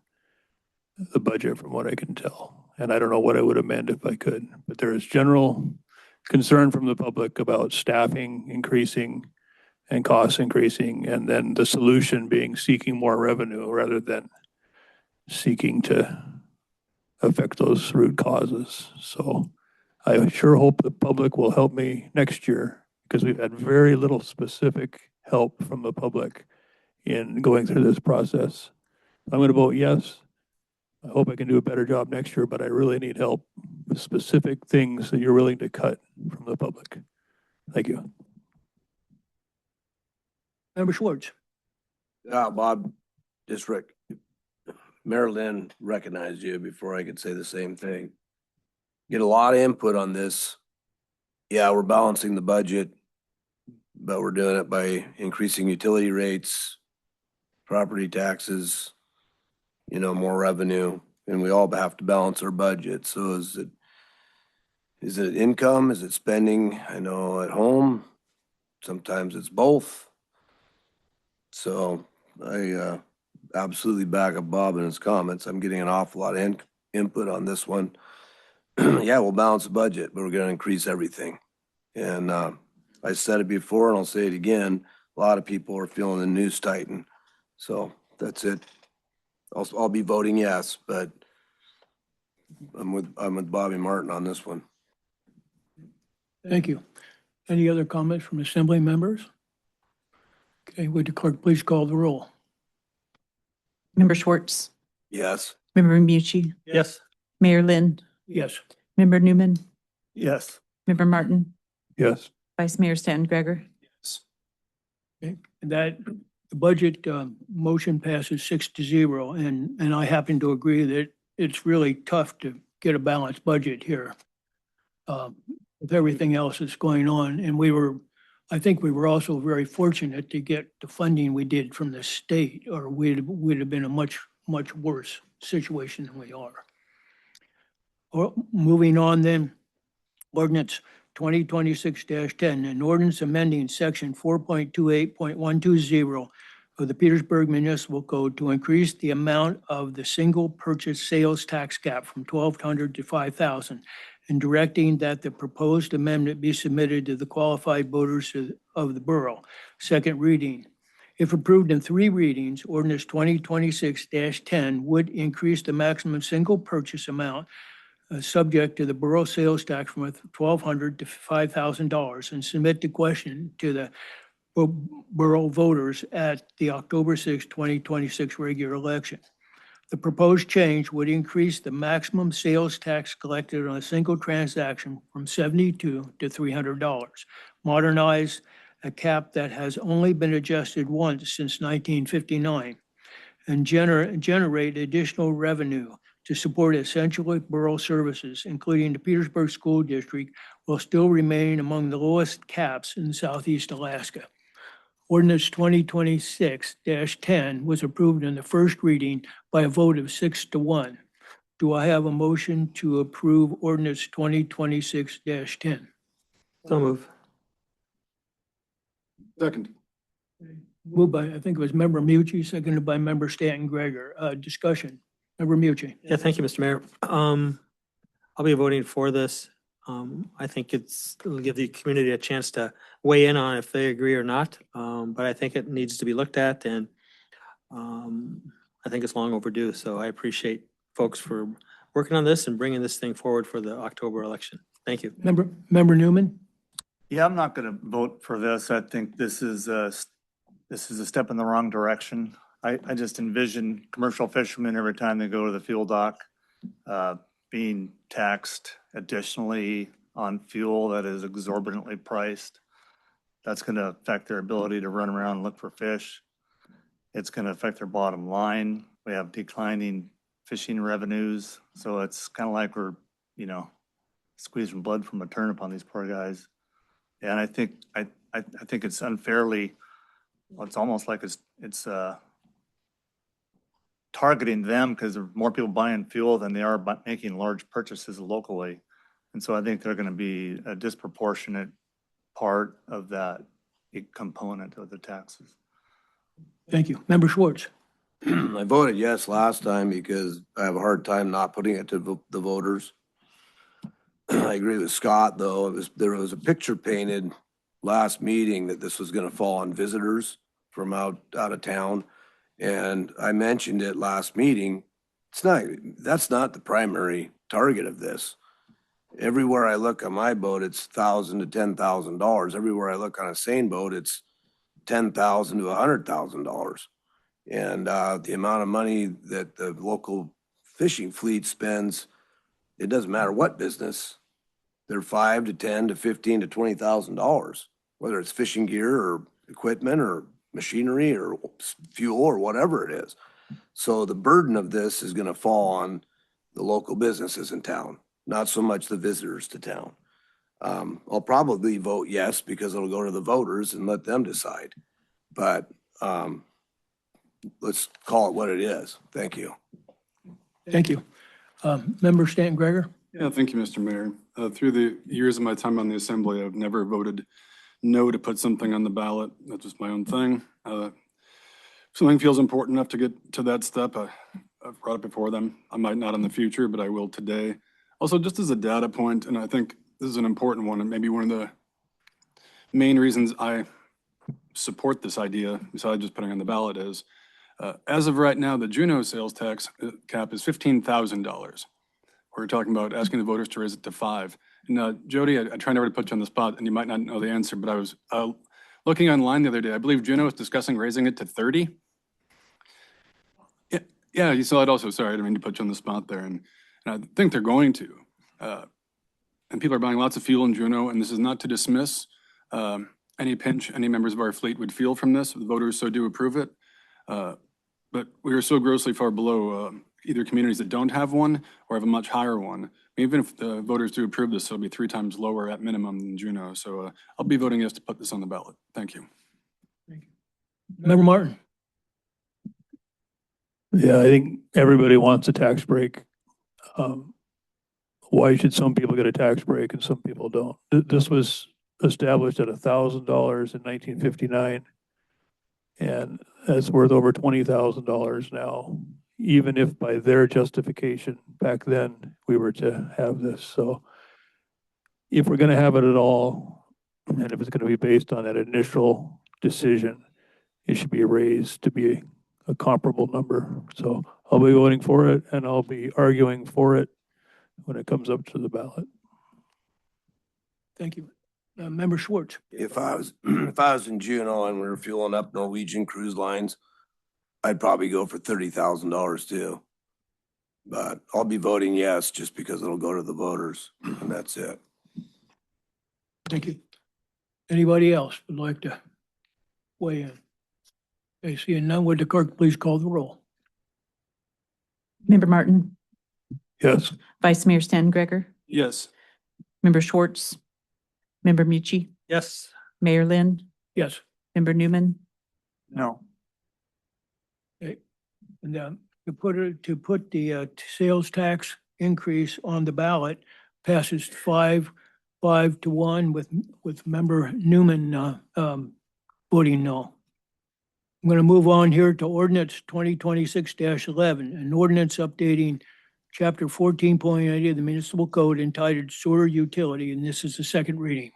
the budget from what I can tell. And I don't know what I would amend if I could. But there is general concern from the public about staffing increasing and costs increasing, and then the solution being seeking more revenue rather than seeking to affect those root causes. So I sure hope the public will help me next year, because we've had very little specific help from the public in going through this process. I'm going to vote yes. I hope I can do a better job next year, but I really need help with specific things that you're willing to cut from the public. Thank you. Member Schwartz? Bob, just Mayor Lynn recognized you before I could say the same thing. get a lot of input on this. Yeah, we're balancing the budget, but we're doing it by increasing utility rates, property taxes, more revenue, and we all have to balance our budget. So is it income? Is it spending? I know at home, sometimes it's both. So I absolutely back up Bob in his comments. I'm getting an awful lot of input on this one. Yeah, we'll balance the budget, but we're going to increase everything. And I said it before and I'll say it again. A lot of people are feeling the noose tighten. So that's it. I'll be voting yes, but I'm with Bobby Martin on this one. Thank you. Any other comments from assembly members? Okay, would the clerk please call the roll? Member Schwartz, Yes. Member Mucci, Yes. Mayor Lynn, Yes. Member Newman, Yes. Member Martin, Yes. Vice Mayor Stan Gregor. Okay, that, the budget motion passes 6-0, and I happen to agree that it's really tough to get a balanced budget here with everything else that's going on. And I think we were also very fortunate to get the funding we did from the state, or we'd have been a much, much worse situation than we are. Moving on then, ordinance 2026-10, an ordinance amending section 4.28.120 of the Petersburg Municipal Code to increase the amount of the single purchase sales tax cap from $1,200 to $5,000, and directing that the proposed amendment be submitted to the qualified voters of the borough. Second reading. If approved in 3 readings, ordinance 2026-10 would increase the maximum single purchase amount subject to the borough sales tax from $1,200 to $5,000, and submit the question to the borough voters at the October 6, 2026 regular election. The proposed change would increase the maximum sales tax collected on a single transaction from $72 to $300, modernize a cap that has only been adjusted once since 1959, and generate additional revenue to support essential borough services, including the Petersburg School District, while still remaining among the lowest caps in Southeast Alaska. Ordinance 2026-10 was approved in the first reading by a vote of 6-1. Do I have a motion to approve ordinance 2026-10? So move. Second. Moved by, I think it was Member Mucci, seconded by Member Stanton Gregor. Discussion. Member Mucci. Yeah, thank you, Mr. Mayor. I'll be voting for this. I think it'll give the community a chance to weigh in on if they agree or not. But I think it needs to be looked at, and I think it's long overdue. So I appreciate folks for working on this and bringing this thing forward for the October election. Thank you. Member Newman. Yeah, I'm not going to vote for this. I think this is a step in the wrong direction. I just envision commercial fishermen every time they go to the fuel dock being taxed additionally on fuel that is exorbitantly priced. That's going to affect their ability to run around and look for fish. It's going to affect their bottom line. We have declining fishing revenues. So it's kind of like we're, squeezing blood from a turnip on these poor guys. And I think it's unfairly, it's almost like it's targeting them because there are more people buying fuel than they are making large purchases locally. And so I think they're going to be a disproportionate part of that component of the taxes. Thank you. Member Schwartz. I voted yes last time because I have a hard time not putting it to the voters. I agree with Scott, though. There was a picture painted last meeting that this was going to fall on visitors from out of town. And I mentioned it last meeting. That's not the primary target of this. Everywhere I look on my boat, it's $1,000 to $10,000. Everywhere I look on a seine boat, it's $10,000 to $100,000. And the amount of money that the local fishing fleet spends, it doesn't matter what business, they're $5,000 to $10,000 to $15,000 to $20,000, whether it's fishing gear or equipment or machinery or fuel or whatever it is. So the burden of this is going to fall on the local businesses in town. not so much the visitors to town. I'll probably vote yes because it'll go to the voters and let them decide. But let's call it what it is. Thank you. Thank you. Member Stanton Greger? Yeah, thank you, Mr. Mayor. Through the years of my time on the assembly, I've never voted no to put something on the ballot. That's just my own thing. If something feels important enough to get to that step, I've brought it before them. I might not in the future, but I will today. Also, just as a data point, and I think this is an important one, and maybe one of the main reasons I support this idea, besides just putting on the ballot, is as of right now, the Juneau sales tax cap is $15,000. We're talking about asking the voters to raise it to $5,000. And Jody, I try never to put you on the spot, and you might not know the answer, but I was looking online the other day. I believe Juneau was discussing raising it to $30,000. Yeah, you saw it also. Sorry, I didn't mean to put you on the spot there. And I think they're going to. And people are buying lots of fuel in Juneau, and this is not to dismiss any pinch any members of our fleet would feel from this. The voters so do approve it. But we are so grossly far below either communities that don't have one or have a much higher one. Even if the voters do approve this, it'll be 3 times lower at minimum than Juneau. So I'll be voting yes to put this on the ballot. Thank you. Member Martin? Yeah, I think everybody wants a tax break. Why should some people get a tax break and some people don't? This was established at $1,000 in 1959. And it's worth over $20,000 now, even if by their justification back then we were to have this. So if we're gonna have it at all, and if it's gonna be based on that initial decision, it should be raised to be a comparable number. So I'll be voting for it, and I'll be arguing for it when it comes up to the ballot. Thank you. Member Schwartz? If I was in Juneau and we were fueling up Norwegian cruise lines, I'd probably go for $30,000 too. But I'll be voting yes just because it'll go to the voters, and that's it. Thank you. Anybody else would like to weigh in? Okay, seeing none, would the clerk please call the roll? Member Martin, Yes. Vice Mayor Stan Greger, Yes. Member Schwartz, Member Mucci, Yes. Mayor Lynn, Yes. Member Newman, No. Okay. And to put the sales tax increase on the ballot passes 5-1 with Member Newman voting no. I'm going to move on here to ordinance 2026-11, an ordinance updating chapter 14.80 of the municipal code entitled sewer utility, and this is the second reading.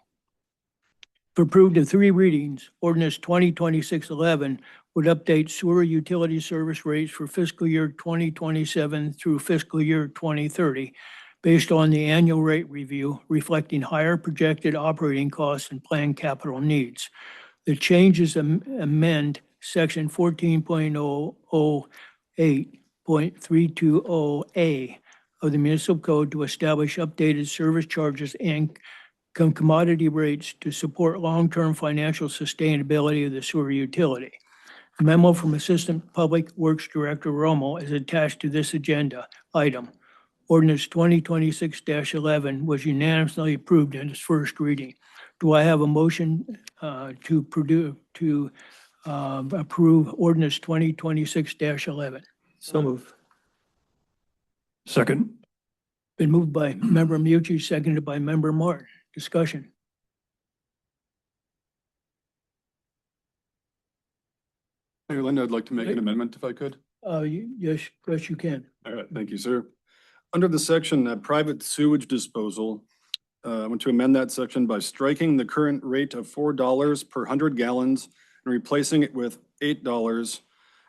If approved of 3 readings, ordinance 2026-11 would update sewer utility service rates for fiscal year 2027 through fiscal year 2030 based on the annual rate review reflecting higher projected operating costs and planned capital needs. The changes amend section 14.008.320A of the municipal code to establish updated service charges and commodity rates to support long-term financial sustainability of the sewer utility. A memo from Assistant Public Works Director Romo is attached to this agenda item. Ordinance 2026-11 was unanimously approved in its first reading. Do I have a motion to approve ordinance 2026-11? So move. Second. Been moved by Member Mucci, seconded by Member Martin. Discussion. Mayor Linda, I'd like to make an amendment if I could. Yes, you can. All right, thank you, sir. Under the section private sewage disposal, I want to amend that section by striking the current rate of $4 per 100 gallons and replacing it with $8,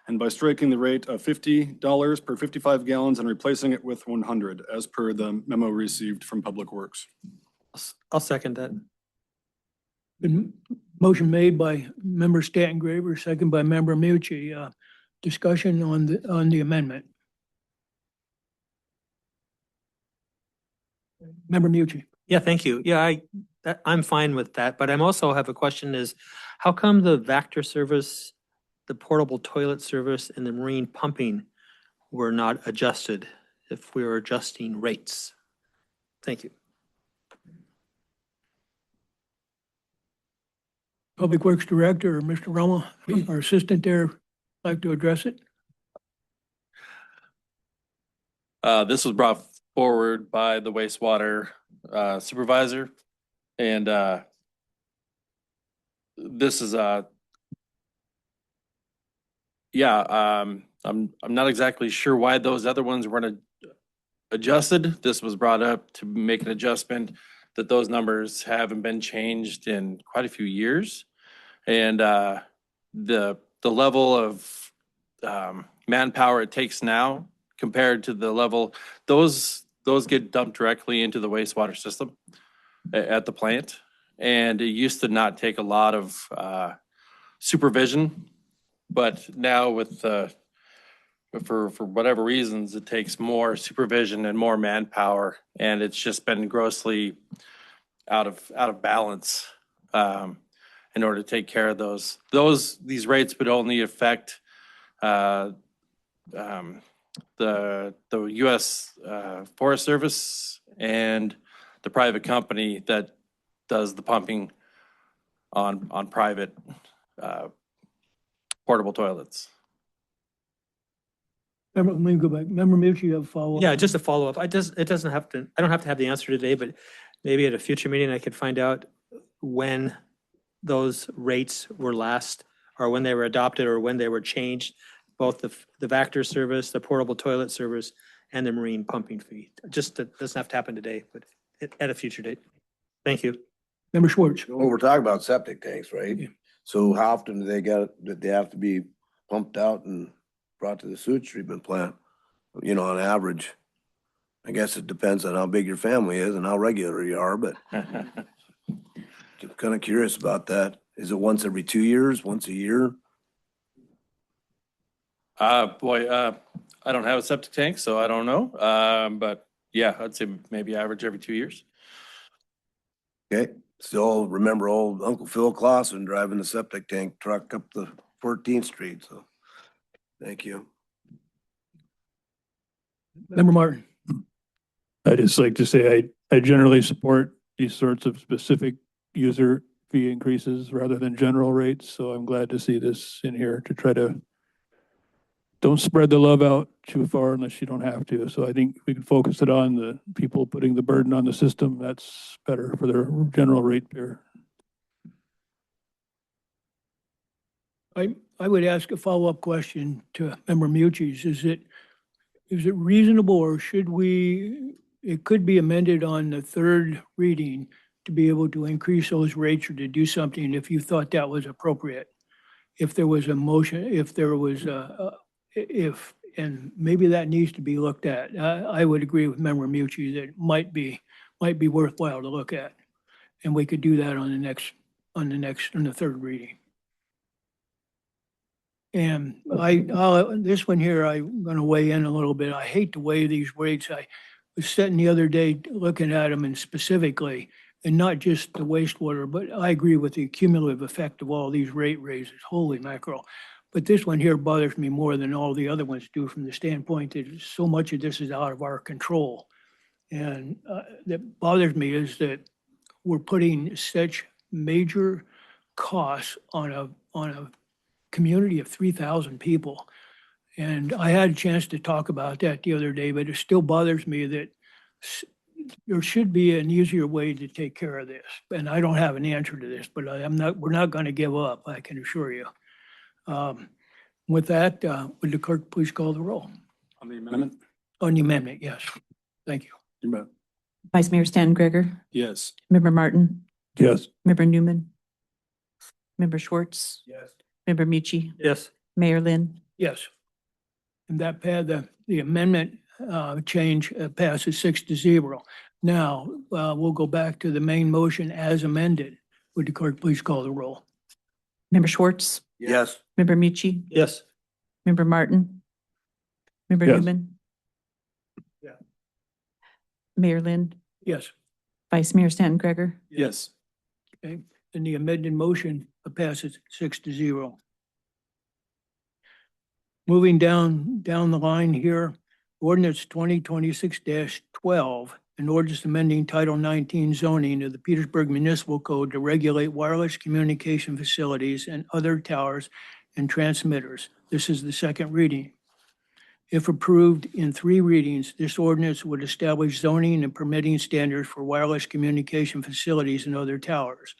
and by striking the rate of $50 per 55 gallons and replacing it with 100, as per the memo received from Public Works. I'll second that. Been motion made by Member Stanton Graver, second by Member Mucci. Discussion on the amendment. Member Mucci. Yeah, thank you. Yeah, I'm fine with that, but I'm also have a question is, how come the Vector service, the portable toilet service, and the marine pumping were not adjusted if we were adjusting rates? Thank you. Public Works Director, or Mr. Rommel, our assistant there, like to address it? This was brought forward by the wastewater supervisor. And this is I'm not exactly sure why those other ones weren't adjusted. This was brought up to make an adjustment that those numbers haven't been changed in quite a few years. And the level of manpower it takes now compared to the level, those get dumped directly into the wastewater system at the plant. And it used to not take a lot of supervision, but now with for whatever reasons, it takes more supervision and more manpower, and it's just been grossly out of balance in order to take care of those. These rates would only affect the U.S. Forest Service and the private company that does the pumping on private portable toilets. Remember, let me go back. Remember, Mitch, you have a follow-up? Yeah, just a follow-up. I don't have to have the answer today, but maybe at a future meeting, I could find out when those rates were last, or when they were adopted, or when they were changed, both the Vector service, the portable toilet service, and the marine pumping fee. Just, it doesn't have to happen today, but at a future date. Thank you. Member Schwartz. Well, we're talking about septic tanks, right? So how often do they have to be pumped out and brought to the sewage treatment plant? You know, on average, I guess it depends on how big your family is and how regular you are, but just kind of curious about that. Is it once every 2 years, once a year? I don't have a septic tank, so I don't know. But yeah, I'd say maybe average every 2 years. Okay, still remember old Uncle Phil Clausen driving the septic tank truck up the 14th Street, so thank you. Member Martin. I just like to say I generally support these sorts of specific user fee increases rather than general rates. So I'm glad to see this in here to try to don't spread the love out too far unless you don't have to. So I think we can focus it on the people putting the burden on the system. That's better for their general rate payer. I would ask a follow-up question to Member Mucci's. Is it reasonable, or should it could be amended on the third reading to be able to increase those rates or to do something if you thought that was appropriate? If there was a motion, and maybe that needs to be looked at. I would agree with Member Mucci that it might be worthwhile to look at. And we could do that on the third reading. And this one here, I'm going to weigh in a little bit. I hate to weigh these rates. I was sitting the other day looking at them, and specifically, and not just the wastewater, but I agree with the cumulative effect of all these rate raises. Holy mackerel. But this one here bothers me more than all the other ones do, from the standpoint that so much of this is out of our control. And that bothers me is that we're putting such major costs on a community of 3,000 people. And I had a chance to talk about that the other day, but it still bothers me that there should be an easier way to take care of this. And I don't have an answer to this, but we're not going to give up, I can assure you. With that, would the clerk please call the roll? On the amendment? On the amendment, yes. Thank you. You bet. Vice Mayor Stan Gregor, Yes. Member Martin, Yes. Member Newman, Member Schwartz, Yes. Member Mucci, Yes. Mayor Lynn. Yes. And that the amendment change passes 6-0. Now, we'll go back to the main motion as amended. Would the clerk please call the roll? Member Schwartz, Yes. Member Mucci, Yes. Member Martin, Member Yes. Newman. Yeah. Mayor Lynn, Yes. Vice Mayor Stanton Gregor. Yes. Okay. And the amended motion passes 6-0. Moving down the line here, ordinance 2026-12, an ordinance amending Title 19 zoning of the Petersburg Municipal Code to regulate wireless communication facilities and other towers and transmitters. This is the second reading. If approved in 3 readings, this ordinance would establish zoning and permitting standards for wireless communication facilities and other towers.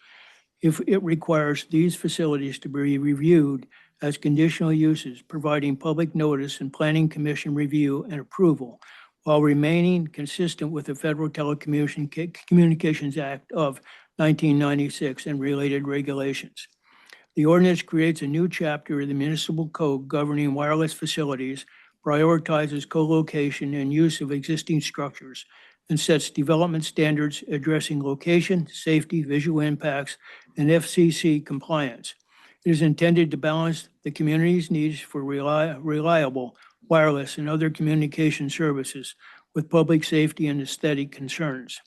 If it requires these facilities to be reviewed as conditional uses, providing public notice and planning commission review and approval, while remaining consistent with the Federal Telecommunications Act of 1996 and related regulations. The ordinance creates a new chapter of the municipal code governing wireless facilities, prioritizes co-location and use of existing structures, and sets development standards addressing location, safety, visual impacts, and FCC compliance. It is intended to balance the community's needs for reliable wireless and other communication services with public safety and aesthetic concerns.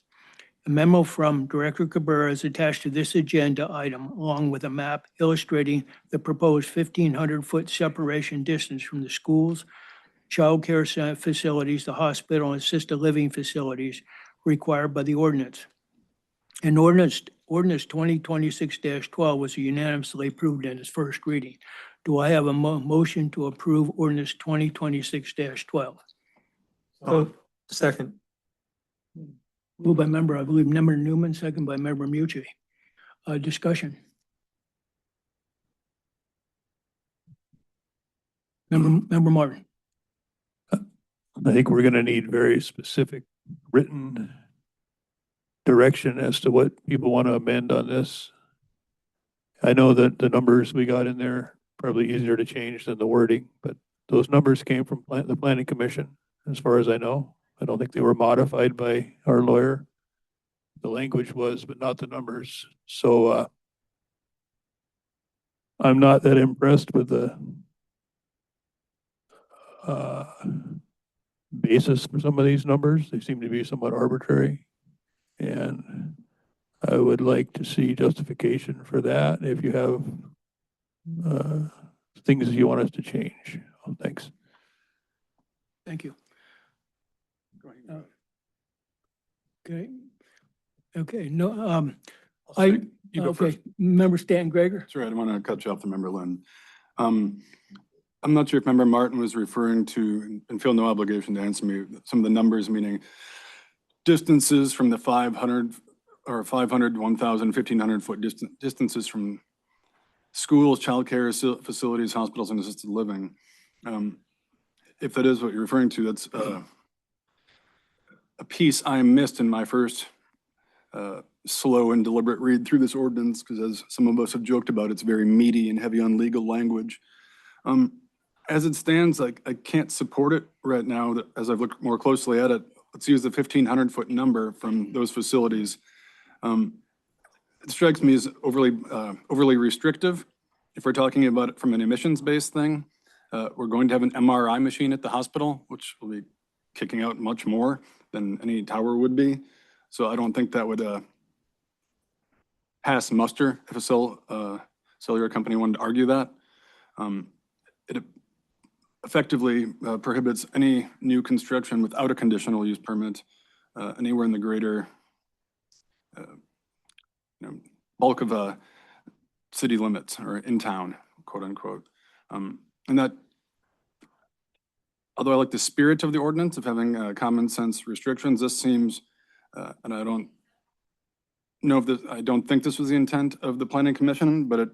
A memo from Director Cabrera is attached to this agenda item, along with a map illustrating the proposed 1,500-foot separation distance from the schools, child care facilities, the hospital, and assisted living facilities required by the ordinance. And ordinance 2026-12 was unanimously approved in its first reading. Do I have a motion to approve ordinance 2026-12? Second. Moved by member, I believe, member Newman, second by member Mucci. Discussion. Member Martin. I think we're gonna need very specific written direction as to what people want to amend on this. I know that the numbers we got in there probably easier to change than the wording, but those numbers came from the planning commission, as far as I know. I don't think they were modified by our lawyer. The language was, but not the numbers. So I'm not that impressed with the basis for some of these numbers. They seem to be somewhat arbitrary. And I would like to see justification for that if you have things you want us to change. Oh, thanks. Thank you. Okay. Okay, no, You go okay, first. member Stan Gregor. That's right. I want to cut you off to member Lynn. I'm not sure if member Martin was referring to, and feel no obligation to answer me, some of the numbers, meaning distances from the 500 or 500, 1,000, 1,500 foot distances from schools, childcare facilities, hospitals, and assisted living. If that is what you're referring to, that's a piece I missed in my first slow and deliberate read through this ordinance, because as some of us have joked about, it's very meaty and heavy on legal language. As it stands, I can't support it right now. As I've looked more closely at it, let's use the 1,500-foot number from those facilities. It strikes me as overly restrictive. If we're talking about it from an emissions-based thing, we're going to have an MRI machine at the hospital, which will be kicking out much more than any tower would be. So I don't think that would pass muster if a cellular company wanted to argue that. It effectively prohibits any new construction without a conditional use permit anywhere in the greater bulk of city limits or in town, quote unquote. And that, although I like the spirit of the ordinance of having common sense restrictions, this seems, and I don't know if this, I don't think this was the intent of the planning commission, but it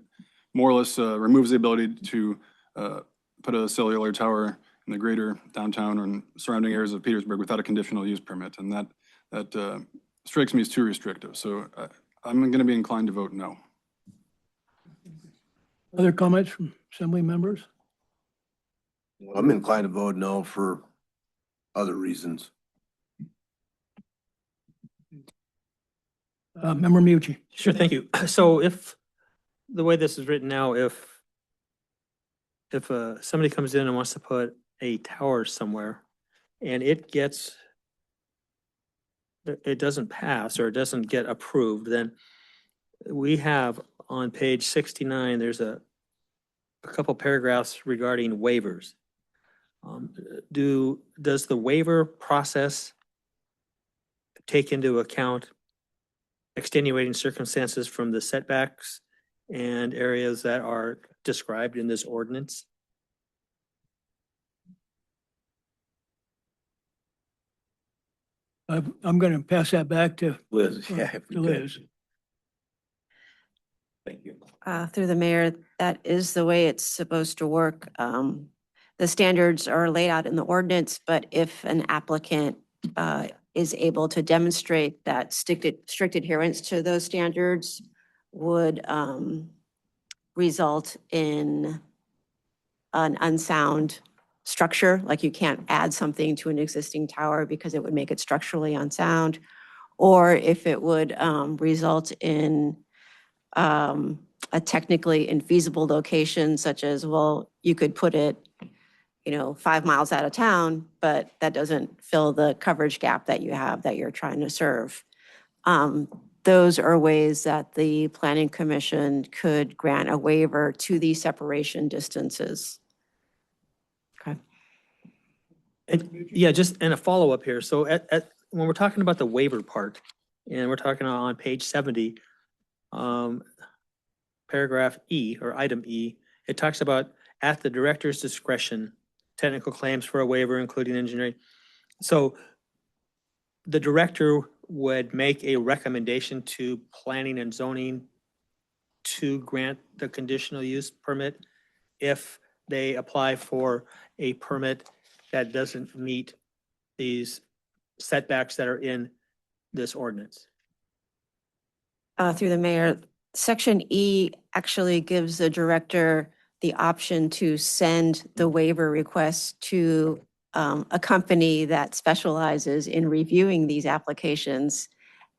more or less removes the ability to put a cellular tower in the greater downtown and surrounding areas of Petersburg without a conditional use permit. And that strikes me as too restrictive. So I'm going to be inclined to vote no. Other comments from assembly members? I'm inclined to vote no for other reasons. Member Mucci. Sure, thank you. So if, the way this is written now, if somebody comes in and wants to put a tower somewhere and it doesn't pass or it doesn't get approved, then we have on page 69, there's a couple paragraphs regarding waivers. Does the waiver process take into account extenuating circumstances from the setbacks and areas that are described in this ordinance. I'm going to pass that back to Liz, yeah, if we to could. Liz. Thank you. Through the mayor, that is the way it's supposed to work. The standards are laid out in the ordinance, but if an applicant is able to demonstrate that strict adherence to those standards would result in an unsound structure, like you can't add something to an existing tower because it would make it structurally unsound, or if it would result in a technically infeasible location, such as, well, you could put it, 5 miles out of town, but that doesn't fill the coverage gap that you have that you're trying to serve. Those are ways that the Planning Commission could grant a waiver to these separation distances. Okay. Yeah, just and a follow-up here. So when we're talking about the waiver part, and we're talking on page 70, paragraph E or item E, it talks about at the director's discretion, technical claims for a waiver, including engineering. So the director would make a recommendation to planning and zoning to grant the conditional use permit if they apply for a permit that doesn't meet these setbacks that are in this ordinance. Through the mayor, Section E actually gives the director the option to send the waiver request to a company that specializes in reviewing these applications,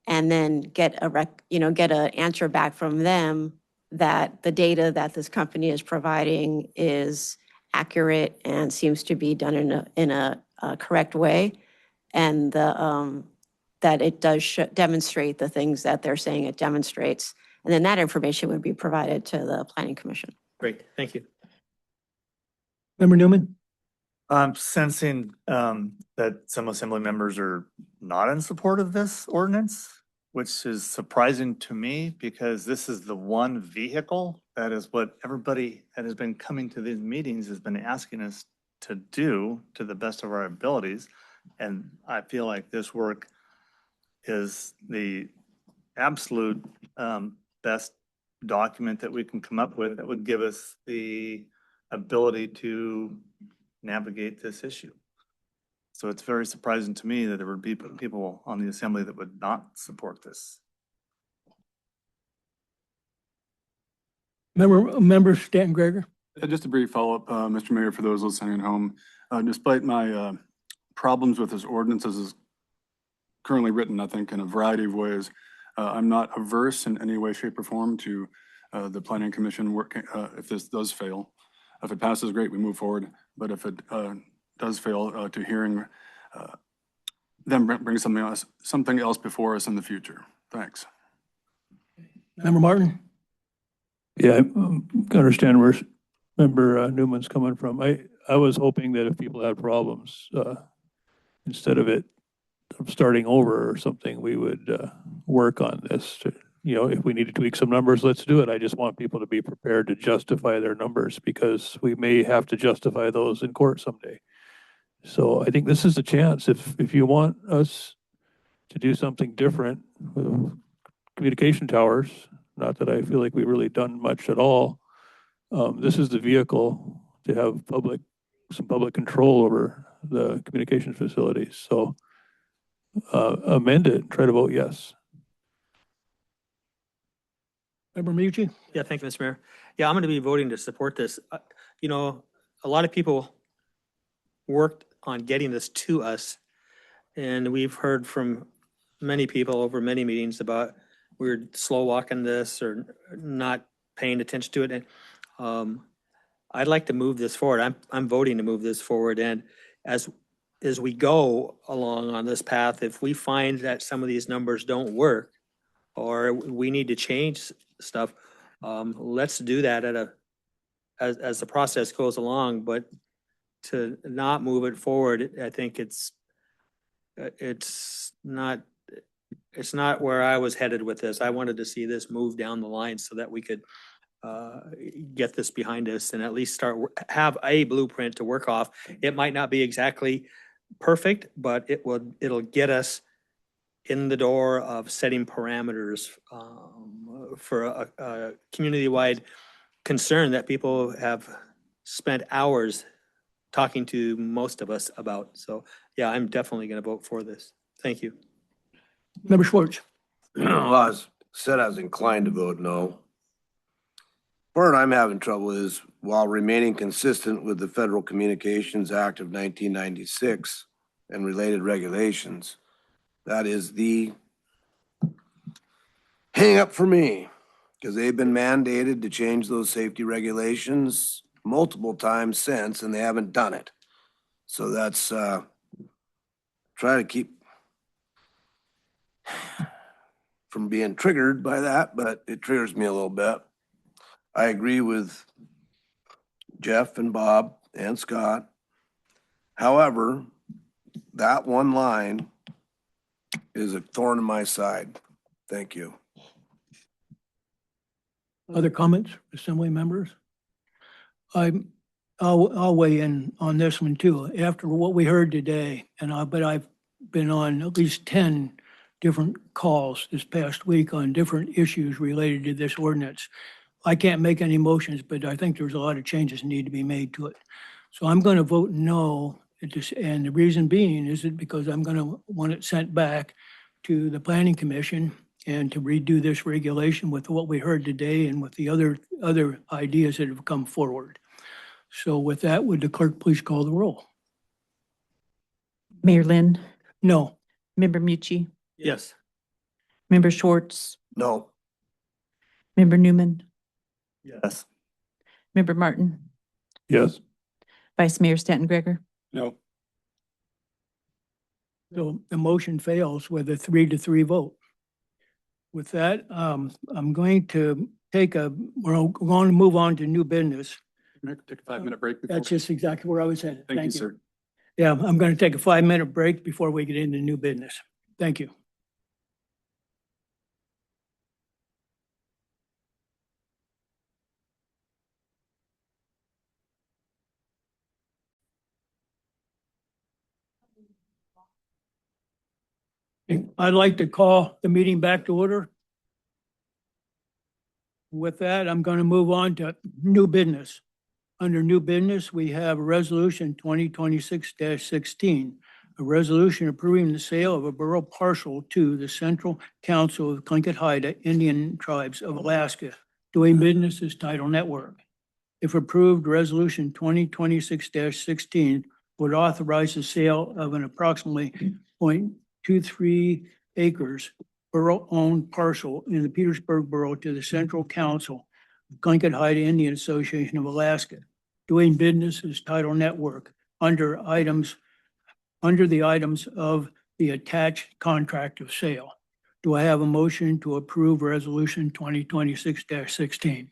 and then get an answer back from them that the data that this company is providing is accurate and seems to be done in a correct way, and that it does demonstrate the things that they're saying it demonstrates. And then that information would be provided to the Planning Commission. Great, thank you. Member Newman? I'm sensing that some assembly members are not in support of this ordinance, which is surprising to me because this is the one vehicle that is what everybody that has been coming to these meetings has been asking us to do to the best of our abilities. And I feel like this work is the absolute best document that we can come up with that would give us the ability to navigate this issue. So it's very surprising to me that there would be people on the assembly that would not support this. Member Stanton Greger? Just a brief follow-up, Mr. Mayor, for those listening at home. Despite my problems with this ordinance as is currently written, I think in a variety of ways, I'm not averse in any way, shape, or form to the Planning Commission working, if this does fail. If it passes, great, we move forward. But if it does fail, to hearing them bring something else before us in the future. Thanks. Member Martin? Yeah, I understand where Member Newman's coming from. I was hoping that if people had problems, instead of it starting over or something, we would work on this. If we need to tweak some numbers, let's do it. I just want people to be prepared to justify their numbers because we may have to justify those in court someday. So I think this is a chance. If you want us to do something different with communication towers, not that I feel like we've really done much at all, this is the vehicle to have some public control over the communications facilities. So amend it, try to vote yes. Member Mucci? Yeah, thank you, Mr. Mayor. Yeah, I'm going to be voting to support this. A lot of people worked on getting this to us, and we've heard from many people over many meetings about we're slow walking this or not paying attention to it. And I'd like to move this forward. I'm voting to move this forward. And as we go along on this path, if we find that some of these numbers don't work or we need to change stuff, let's do that as the process goes along. But to not move it forward, I think it's not it's not where I was headed with this. I wanted to see this move down the line so that we could get this behind us and at least have a blueprint to work off. It might not be exactly perfect, but it'll get us in the door of setting parameters for a community-wide concern that people have spent hours talking to most of us about. So yeah, I'm definitely going to vote for this. Thank you. Member Schwartz. Well, I said I was inclined to vote no. Part I'm having trouble is, while remaining consistent with the Federal Communications Act of 1996 and related regulations, that is the hang up for me, because they've been mandated to change those safety regulations multiple times since, and they haven't done it. So that's, try to keep from being triggered by that, but it triggers me a little bit. I agree with Jeff and Bob and Scott. However, that one line is a thorn in my side. Thank you. Other comments, assembly members? I'll weigh in on this one too. After what we heard today, but I've been on at least 10 different calls this past week on different issues related to this ordinance. I can't make any motions, but I think there's a lot of changes need to be made to it. So I'm going to vote no. And the reason being is that because I'm going to want it sent back to the Planning Commission and to redo this regulation with what we heard today and with the other ideas that have come forward. So with that, would the clerk please call the roll? Mayor Lynn, No. Member Mucci, Yes. Member Schwartz, No. Member Newman, Yes. Member Martin, Yes. Vice Mayor Stanton Greger. No. So the motion fails with a 3-3 vote. With that, I'm going to we're going to move on to new business. Can I take a 5-minute break before? That's just exactly where I was headed. Thank you, sir. Yeah, I'm going to take a 5-minute break before we get into new business. Thank you. I'd like to call the meeting back to order. With that, I'm going to move on to new business. Under new business, we have Resolution 2026-16, a resolution approving the sale of a borough parcel to the Central Council of Tlingit Haida Indian Tribes of Alaska, doing business as Title Network. If approved, Resolution 2026-16 would authorize the sale of an approximately 0.23 acres borough-owned parcel in the Petersburg Borough to the Central Council of Tlingit Haida Indian Association of Alaska, doing business as Title Network under the items of the attached contract of sale. Do I have a motion to approve Resolution 2026-16?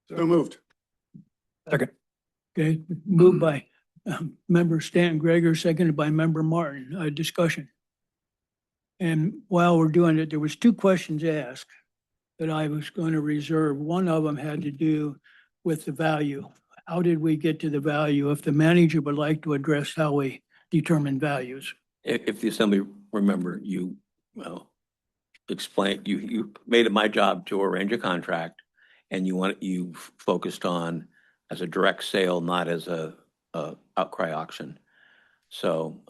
So moved. Second. Okay, moved by Member Stanton Greger, seconded by Member Martin. Discussion. And while we're doing it, there was 2 questions asked that I was going to reserve. One of them had to do with the value. How did we get to the value? If the manager would like to address how we determine values. If the assembly remember, you explained, you made it my job to arrange a contract, and you focused on as a direct sale, not as a outcry auction. So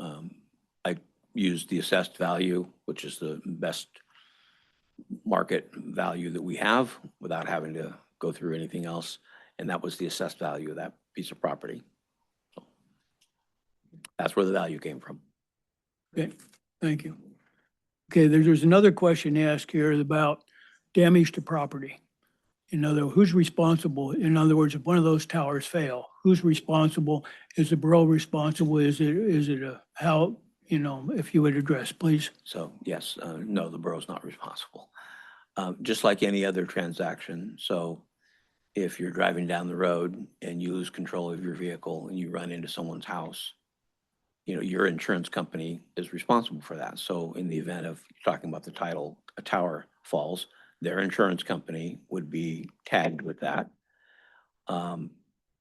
I used the assessed value, which is the best market value that we have without having to go through anything else. And that was the assessed value of that piece of property. So that's where the value came from. Okay, thank you. Okay, there's another question asked here about damage to property. Who's responsible? In other words, if one of those towers fail, who's responsible? Is the borough responsible? Is it how, if you would address, please? So yes, no, the borough's not responsible. Just like any other transaction. So if you're driving down the road and you lose control of your vehicle and you run into someone's house, your insurance company is responsible for that. So in the event of talking about the title, a tower falls, their insurance company would be tagged with that. And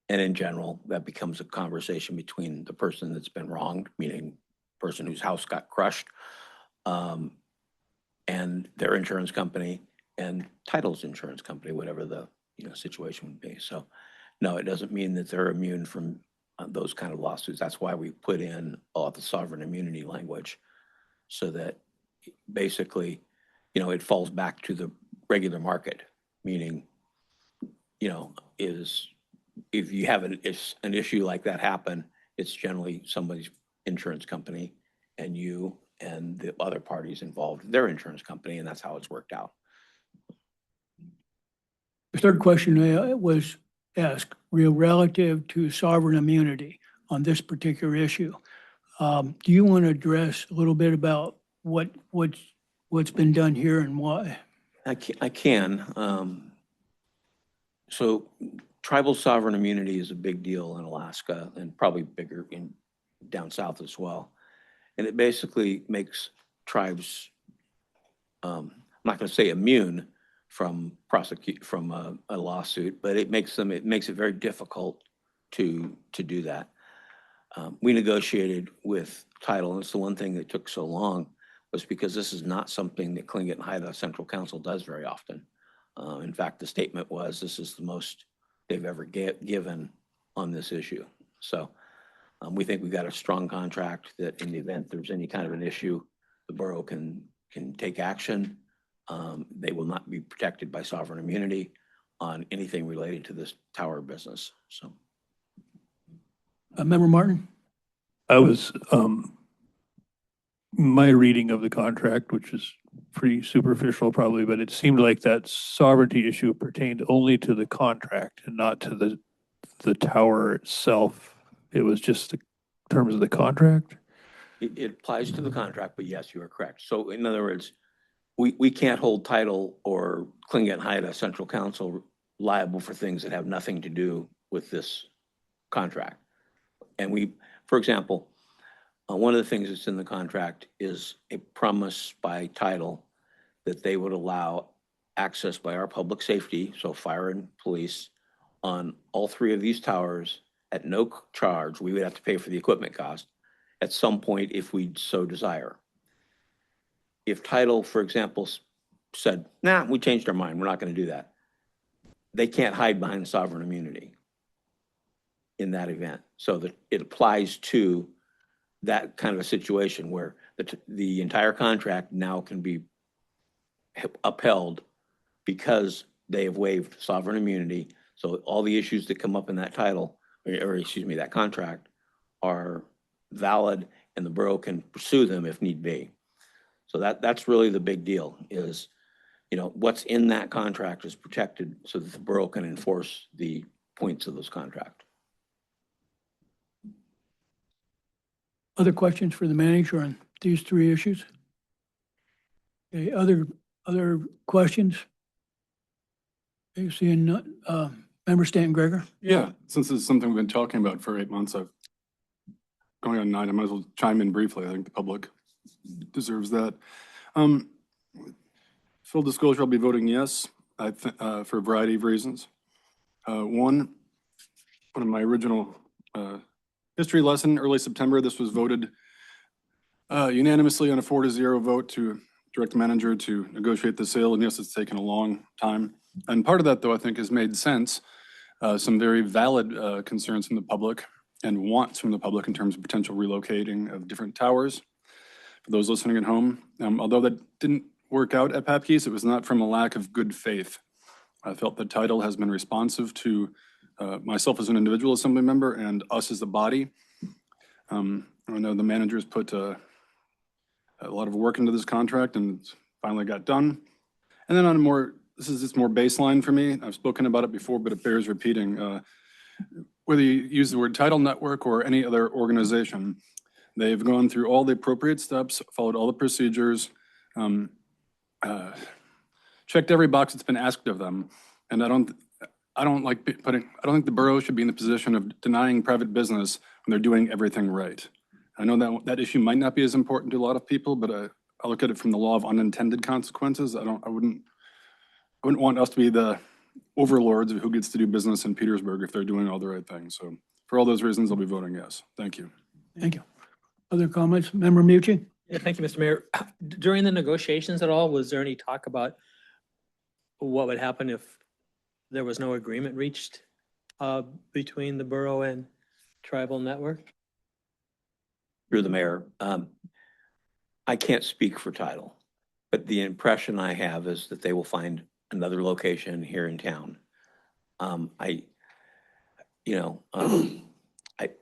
in general, that becomes a conversation between the person that's been wronged, meaning person whose house got crushed, and their insurance company and title's insurance company, whatever the, situation would be. So no, it doesn't mean that they're immune from those kind of lawsuits. That's why we put in the sovereign immunity language, so that basically, it falls back to the regular market, meaning, if you have an issue like that happen, it's generally somebody's insurance company and you and the other parties involved, their insurance company, and that's how it's worked out. The third question was asked relative to sovereign immunity on this particular issue. Do you want to address a little bit about what's been done here and why? I can. So tribal sovereign immunity is a big deal in Alaska and probably bigger down south as well. And it basically makes tribes, I'm not going to say immune from a lawsuit, but it makes it very difficult to do that. We negotiated with title, and it's the one thing that took so long, was because this is not something that Tlingit and Haida Central Council does very often. In fact, the statement was this is the most they've ever given on this issue. So we think we've got a strong contract that in the event there's any kind of an issue, the borough can take action. They will not be protected by sovereign immunity on anything related to this tower business. So, Member Martin? I was, my reading of the contract, which is pretty superficial probably, but it seemed like that sovereignty issue pertained only to the contract and not to the tower itself. It was just the terms of the contract? it applies to the contract, but yes, you are correct. So in other words, we can't hold title or Tlingit and Haida Central Council liable for things that have nothing to do with this contract. And for example, one of the things that's in the contract is a promise by title that they would allow access by our public safety, so fire and police, on all three of these towers at no charge. We would have to pay for the equipment cost at some point if we so desire. If title, for example, said, nah, we changed our mind, we're not going to do that, they can't hide behind sovereign immunity in that event. So that it applies to that kind of a situation where the entire contract now can be upheld because they have waived sovereign immunity. So all the issues that come up in that title, or excuse me, that contract, are valid, and the borough can pursue them if need be. So that's really the big deal, is, what's in that contract is protected so that the borough can enforce the points of this contract. Other questions for the manager on these three issues? Okay, other questions? Okay, seeing none, Member Stanton Gregor? Yeah, since this is something we've been talking about for 8 months, going on 9, I might as well chime in briefly. I think the public deserves that. Full disclosure, I'll be voting yes, for a variety of reasons. One of my original history lesson, early September, this was voted unanimously on a 4-0 vote to direct the manager to negotiate the sale. And yes, it's taken a long time. And part of that, though, I think has made sense. Some very valid concerns from the public and wants from the public in terms of potential relocating of different towers. For those listening at home, although that didn't work out at Papke's, it was not from a lack of good faith. I felt the title has been responsive to myself as an individual assembly member and us as a body. I know the managers put a lot of work into this contract and it's finally got done. And then on this is just more baseline for me. I've spoken about it before, but it bears repeating. Whether you use the word Title Network or any other organization, they've gone through all the appropriate steps, followed all the procedures, checked every box that's been asked of them. And I don't think the borough should be in the position of denying private business when they're doing everything right. I know that issue might not be as important to a lot of people, but I look at it from the law of unintended consequences. I wouldn't want us to be the overlords of who gets to do business in Petersburg if they're doing all the right things. So for all those reasons, I'll be voting yes. Thank you. Thank you. Other comments? Member Mucci? Yeah, thank you, Mr. Mayor. During the negotiations at all, was there any talk about what would happen if there was no agreement reached between the borough and tribal network? Through the mayor, I can't speak for Tidal, but the impression I have is that they will find another location here in town.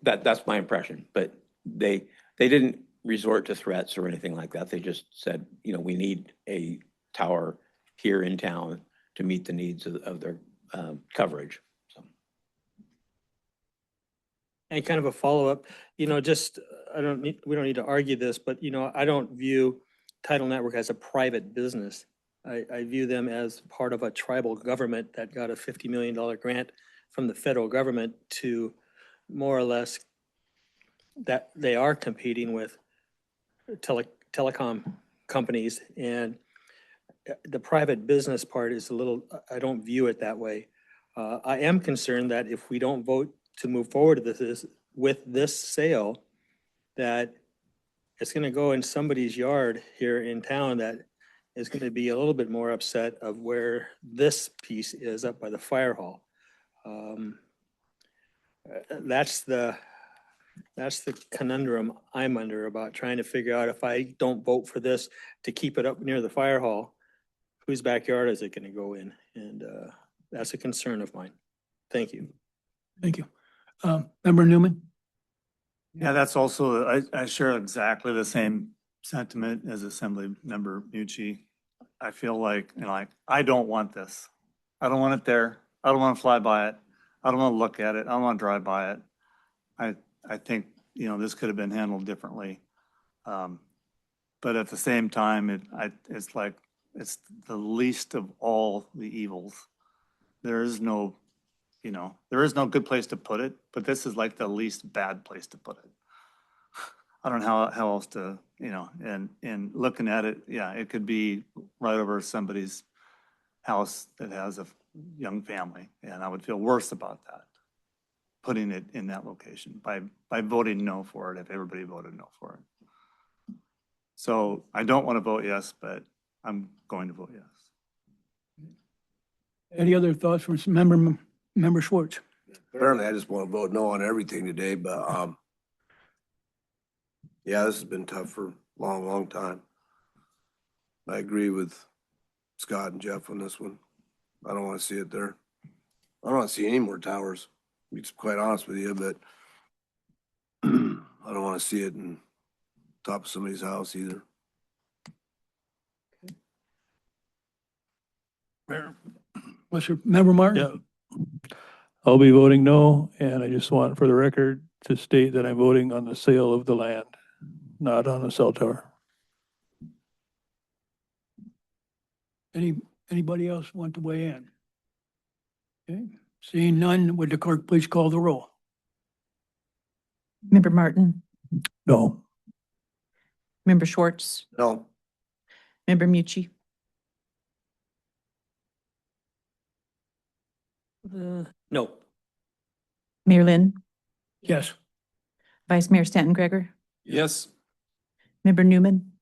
That's my impression, but they didn't resort to threats or anything like that. They just said, we need a tower here in town to meet the needs of their coverage. So. And kind of a follow-up, we don't need to argue this, but I don't view Tidal Network as a private business. I view them as part of a tribal government that got a $50 million grant from the federal government to more or less that they are competing with telecom companies, and the private business part is I don't view it that way. I am concerned that if we don't vote to move forward with this sale, that it's going to go in somebody's yard here in town that is going to be a little bit more upset of where this piece is up by the fire hall. That's the conundrum I'm under about trying to figure out, if I don't vote for this to keep it up near the fire hall, whose backyard is it going to go in? And that's a concern of mine. Thank you. Thank you. Member Newman? Yeah, that's also, I share exactly the same sentiment as Assembly Member Mucci. I feel like, I don't want this. I don't want it there. I don't want to fly by it. I don't want to look at it. I don't want to drive by it. I think, this could have been handled differently. But at the same time, it's the least of all the evils. There is no good place to put it, but this is like the least bad place to put it. I don't know how else to, and looking at it, yeah, it could be right over somebody's house that has a young family, and I would feel worse about that, putting it in that location by voting no for it, if everybody voted no for it. So I don't want to vote yes, but I'm going to vote yes. Any other thoughts from Member Schwartz? Apparently, I just want to vote no on everything today, but yeah, this has been tough for a long, long time. I agree with Scott and Jeff on this one. I don't want to see it there. I don't want to see any more towers, to be quite honest with you, but I don't want to see it in top of somebody's house either. Member Martin? Yeah. I'll be voting no, and I just want for the record to state that I'm voting on the sale of the land, not on the cell tower. Anybody else want to weigh in? Okay, seeing none, would the clerk please call the roll? Member Martin, No. Member Schwartz, No. Member Mucci, No. Mayor Lynn, Yes. Vice Mayor Stanton Gregor, Yes. Member Newman,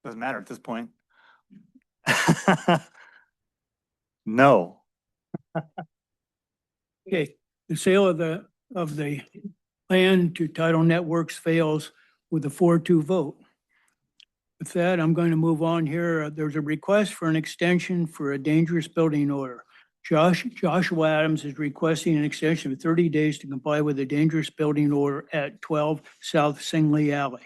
Doesn't matter at this point. No. Okay, the sale of the land to Tidal Networks fails with a 4-2 vote. With that, I'm going to move on here. There's a request for an extension for a dangerous building order. Joshua Adams is requesting an extension of 30 days to comply with a dangerous building order at 12 South Singley Alley.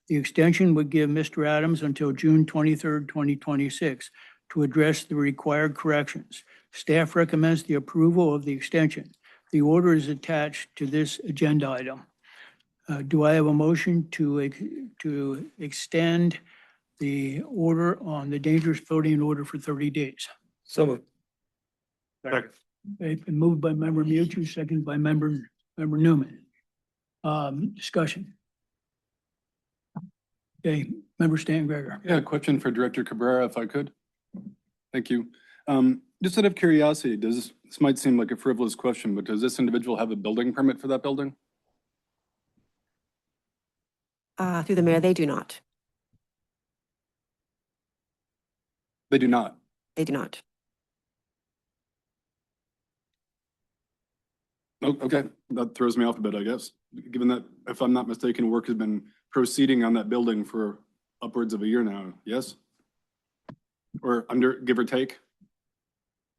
The extension would give Mr. Adams until June 23rd, 2026 to address the required corrections. Staff recommends the approval of the extension. The order is attached to this agenda item. Do I have a motion to extend the order on the dangerous building order for 30 days? So moved. Okay, been moved by Member Mucci, seconded by Member Newman. Discussion. Okay, Member Stan Gregor. Yeah, question for Director Cabrera, if I could. Thank you. Just out of curiosity, this might seem like a frivolous question, but does this individual have a building permit for that building? Through the mayor, they do not. They do not. They do not. Oh, okay, that throws me off a bit, I guess, given that, if I'm not mistaken, work has been proceeding on that building for upwards of a year now, yes? Or under, give or take?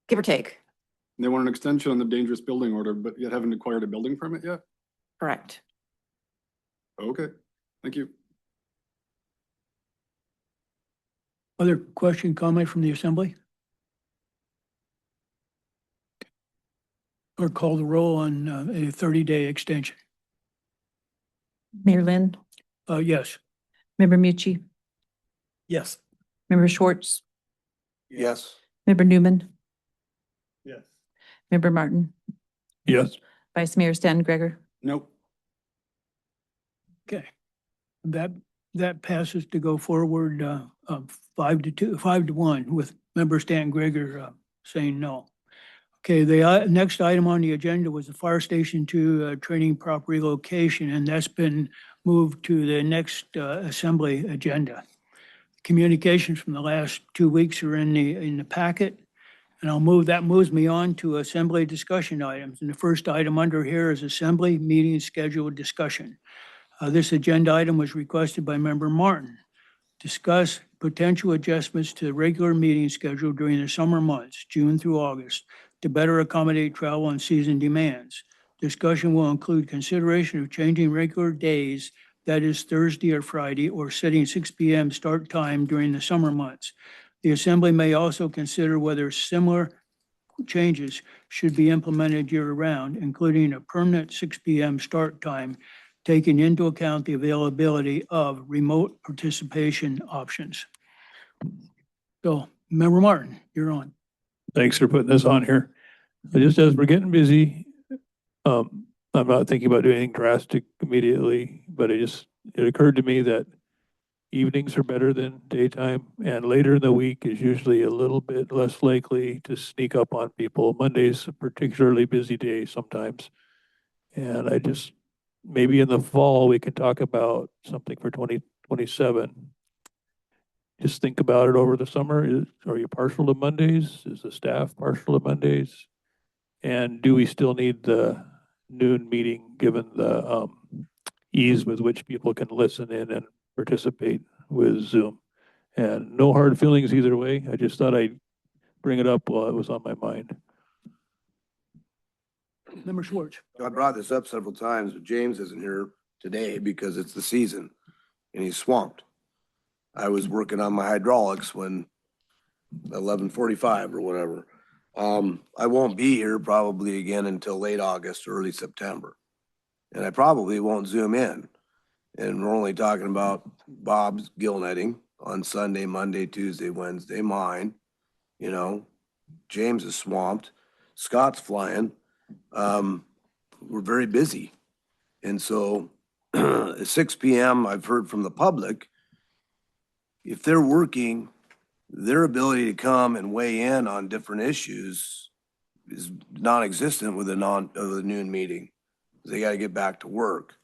Give or take. They want an extension on the dangerous building order, but yet haven't acquired a building permit yet? Correct. Okay, thank you. Other question, comment from the assembly? Or call the roll on a 30-day extension? Mayor Lynn, Yes. Member Mucci, Yes. Member Schwartz, Yes. Member Newman, Yes. Member Martin, Yes. Vice Mayor Stan Gregor. Nope. Okay. That passes to go forward 5-1 with Member Stan Gregor saying no. Okay, the next item on the agenda was the Fire Station 2 training prop relocation, and that's been moved to the next assembly agenda. Communications from the last 2 weeks are in the packet, and that moves me on to assembly discussion items. And the first item under here is assembly meeting schedule discussion. This agenda item was requested by Member Martin. Discuss potential adjustments to the regular meeting schedule during the summer months, June through August, to better accommodate travel and season demands. Discussion will include consideration of changing regular days, that is Thursday or Friday, or setting 6 p.m. start time during the summer months. The Assembly may also consider whether similar changes should be implemented year-round, including a permanent 6 p.m. start time, taking into account the availability of remote participation options. So, Member Martin, you're on. Thanks for putting this on here. Just as we're getting busy, I'm not thinking about doing anything drastic immediately, but it occurred to me that evenings are better than daytime, and later in the week is usually a little bit less likely to sneak up on people. Monday's a particularly busy day sometimes. And maybe in the fall, we can talk about something for 2027. Just think about it over the summer. Are you partial to Mondays? Is the staff partial to Mondays? And do we still need the noon meeting, given the ease with which people can listen in and participate with Zoom? And no hard feelings either way. I just thought I'd bring it up while it was on my mind. Member Schwartz. I brought this up several times, but James isn't here today because it's the season and he's swamped. I was working on my hydraulics when 11:45 or whatever. I won't be here probably again until late August, early September. And I probably won't Zoom in. And we're only talking about Bob's gill netting on Sunday, Monday, Tuesday, Wednesday, mine. You know, James is swamped. Scott's flying. We're very busy. And so at 6 p.m., I've heard from the public, if they're working, their ability to come and weigh in on different issues is non-existent with a noon meeting. They got to get back to work.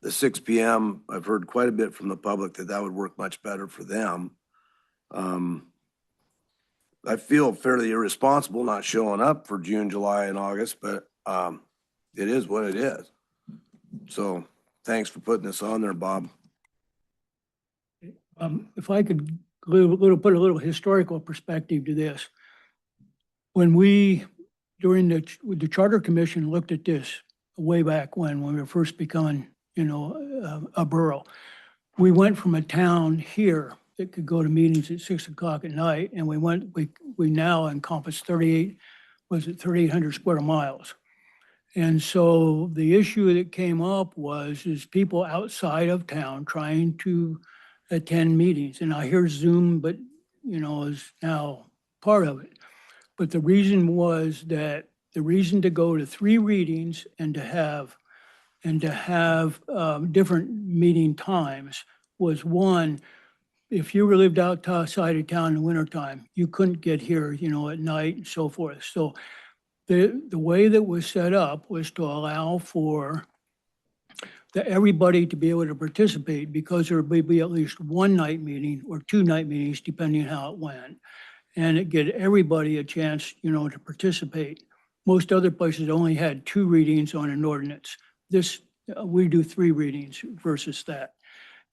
The 6 p.m., I've heard quite a bit from the public that would work much better for them. I feel fairly irresponsible not showing up for June, July, and August, but it is what it is. So thanks for putting this on there, Bob. If I could put a little historical perspective to this. When during the Charter Commission looked at this way back when we were first becoming, a borough, we went from a town here that could go to meetings at 6 o'clock at night, and we now encompass 3,800 square miles. And so the issue that came up is people outside of town trying to attend meetings. And I hear Zoom, but is now part of it. But the reason was that the reason to go to 3 readings and to have and to have different meeting times was one, if you lived outside of town in the wintertime, you couldn't get here, at night and so forth. So the way that was set up was to allow for everybody to be able to participate, because there would be at least one night meeting or two night meetings, depending on how it went. And it get everybody a chance, to participate. Most other places only had 2 readings on an ordinance. This, we do 3 readings versus that.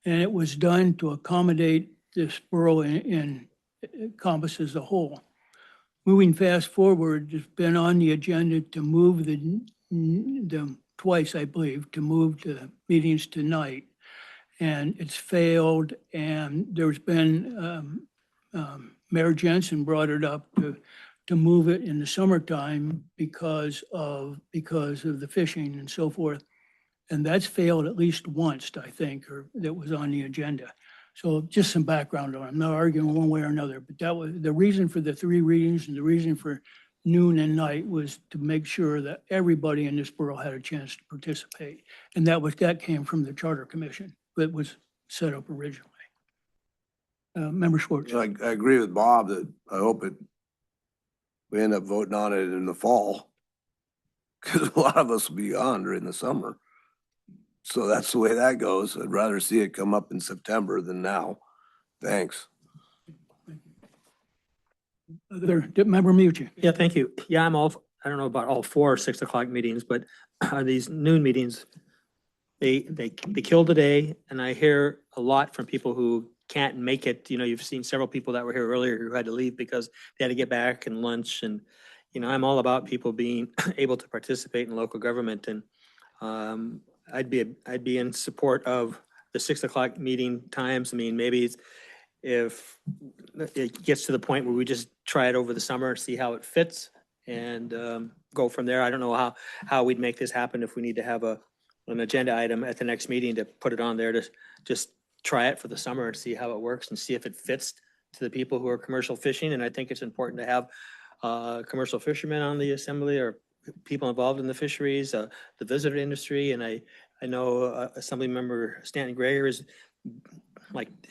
And it was done to accommodate this borough in Compass as a whole. Moving fast forward, it's been on the agenda to move the twice, I believe, to move the meetings to night. And it's failed, and there's been, Mayor Jensen brought it up to move it in the summertime because of the fishing and so forth. And that's failed at least once, I think, or that was on the agenda. So just some background on it. I'm not arguing one way or another, but that was the reason for the 3 readings, and the reason for noon and night was to make sure that everybody in this borough had a chance to participate. And that came from the Charter Commission that was set up originally. Member Schwartz. I agree with Bob that I hope we end up voting on it in the fall. Cause a lot of us will be on during the summer. So that's the way that goes. I'd rather see it come up in September than now. Thanks. Member Mucci. Yeah, thank you. Yeah, I don't know about all 4 6 o'clock meetings, but these noon meetings, they kill the day, and I hear a lot from people who can't make it. You've seen several people that were here earlier who had to leave because they had to get back and lunch. And, I'm all about people being able to participate in local government. And I'd be in support of the 6 o'clock meeting times. I mean, maybe if it gets to the point where we just try it over the summer, see how it fits, and go from there. I don't know how we'd make this happen if we need to have an agenda item at the next meeting to put it on there to just try it for the summer and see how it works and see if it fits to the people who are commercial fishing. And I think it's important to have commercial fishermen on the assembly, or people involved in the fisheries, the visitor industry. And I know Assembly Member Stanton Greger is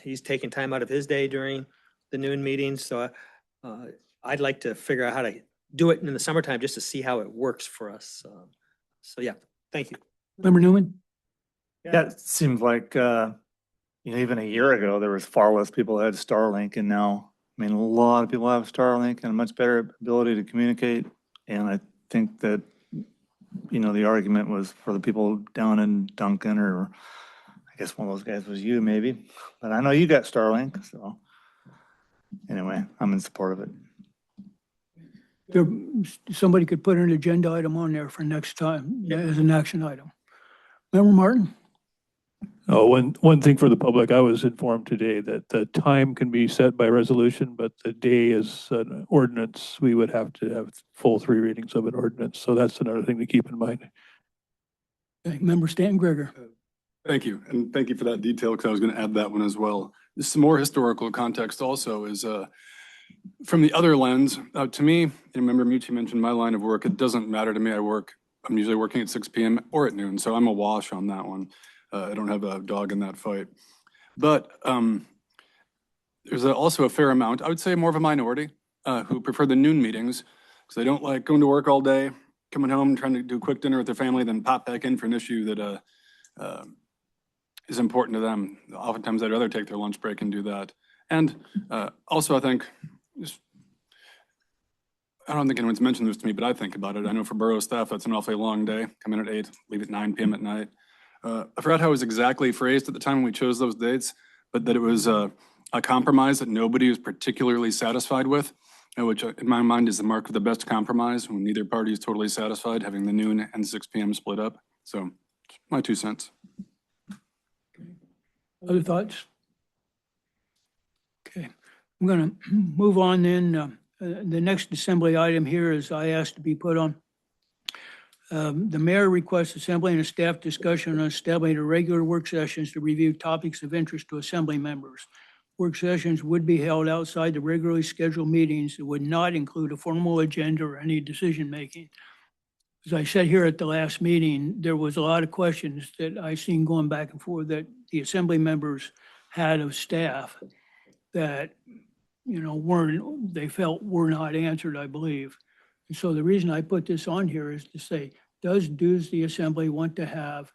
he's taking time out of his day during the noon meetings. So I'd like to figure out how to do it in the summertime just to see how it works for us. So yeah, thank you. Member Newman? Yeah, it seems like, even a year ago, there was far less people that had Starlink, and now, a lot of people have Starlink and a much better ability to communicate. And I think that, the argument was for the people down in Duncan, or I guess one of those guys was you maybe, but I know you got Starlink, so anyway, I'm in support of it. Somebody could put an agenda item on there for next time as an action item. Member Martin? Oh, one thing for the public, I was informed today that the time can be set by resolution, but the day is an ordinance. We would have to have full 3 readings of an ordinance. So that's another thing to keep in mind. Okay, Member Stanton Greger. Thank you. And thank you for that detail, because I was going to add that one as well. Just some more historical context also is from the other lens. To me, and remember Mucci mentioned my line of work, it doesn't matter to me. I'm usually working at 6 p.m. or at noon, so I'm a wash on that one. I don't have a dog in that fight. But there's also a fair amount, I would say more of a minority, who prefer the noon meetings because they don't like going to work all day, coming home, trying to do a quick dinner with their family, then pop back in for an issue that is important to them. Oftentimes I'd rather take their lunch break and do that. And also I think, I don't think anyone's mentioned this to me, but I think about it. I know for borough staff, that's an awfully long day. Come in at 8, leave at 9 p.m. at night. I forgot how it was exactly phrased at the time when we chose those dates, but that it was a compromise that nobody was particularly satisfied with, which in my mind is the mark of the best compromise, when neither party is totally satisfied, having the noon and 6 p.m. split up. So my 2 cents. Other thoughts? Okay, I'm going to move on then. The next assembly item here is I asked to be put on. The mayor requests assembly and a staff discussion on establishing regular work sessions to review topics of interest to assembly members. Work sessions would be held outside the regularly scheduled meetings. It would not include a formal agenda or any decision-making. as I said here at the last meeting, there was a lot of questions that I seen going back and forth that the assembly members had of staff that, they felt were not answered, I believe. And so the reason I put this on here is to say, does the assembly want to have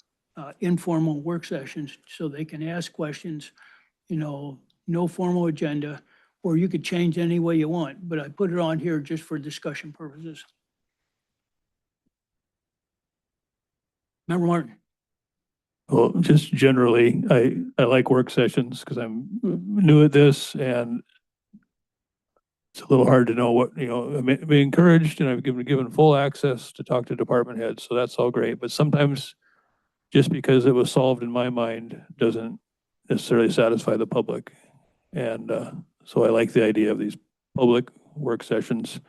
informal work sessions so they can ask questions, no formal agenda, or you could change any way you want, but I put it on here just for discussion purposes. Member Martin? Well, just generally, I like work sessions because I'm new at this and it's a little hard to know what, I'm encouraged and I've given full access to talk to department heads, so that's all great. But sometimes just because it was solved in my mind doesn't necessarily satisfy the public. And so I like the idea of these public work sessions.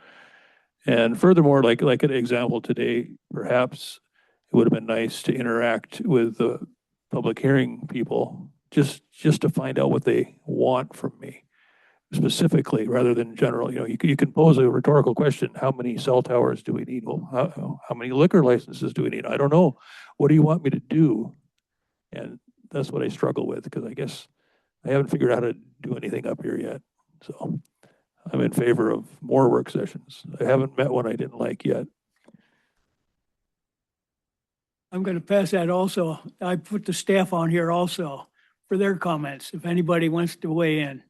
And furthermore, like an example today, perhaps it would have been nice to interact with the public hearing people just to find out what they want from me specifically rather than general. You can pose a rhetorical question. How many cell towers do we need? Well, how many liquor licenses do we need? I don't know. What do you want me to do? And that's what I struggle with because I guess I haven't figured out how to do anything up here yet. So I'm in favor of more work sessions. I haven't met one I didn't like yet. I'm going to pass that also. I put the staff on here also for their comments, if anybody wants to weigh in.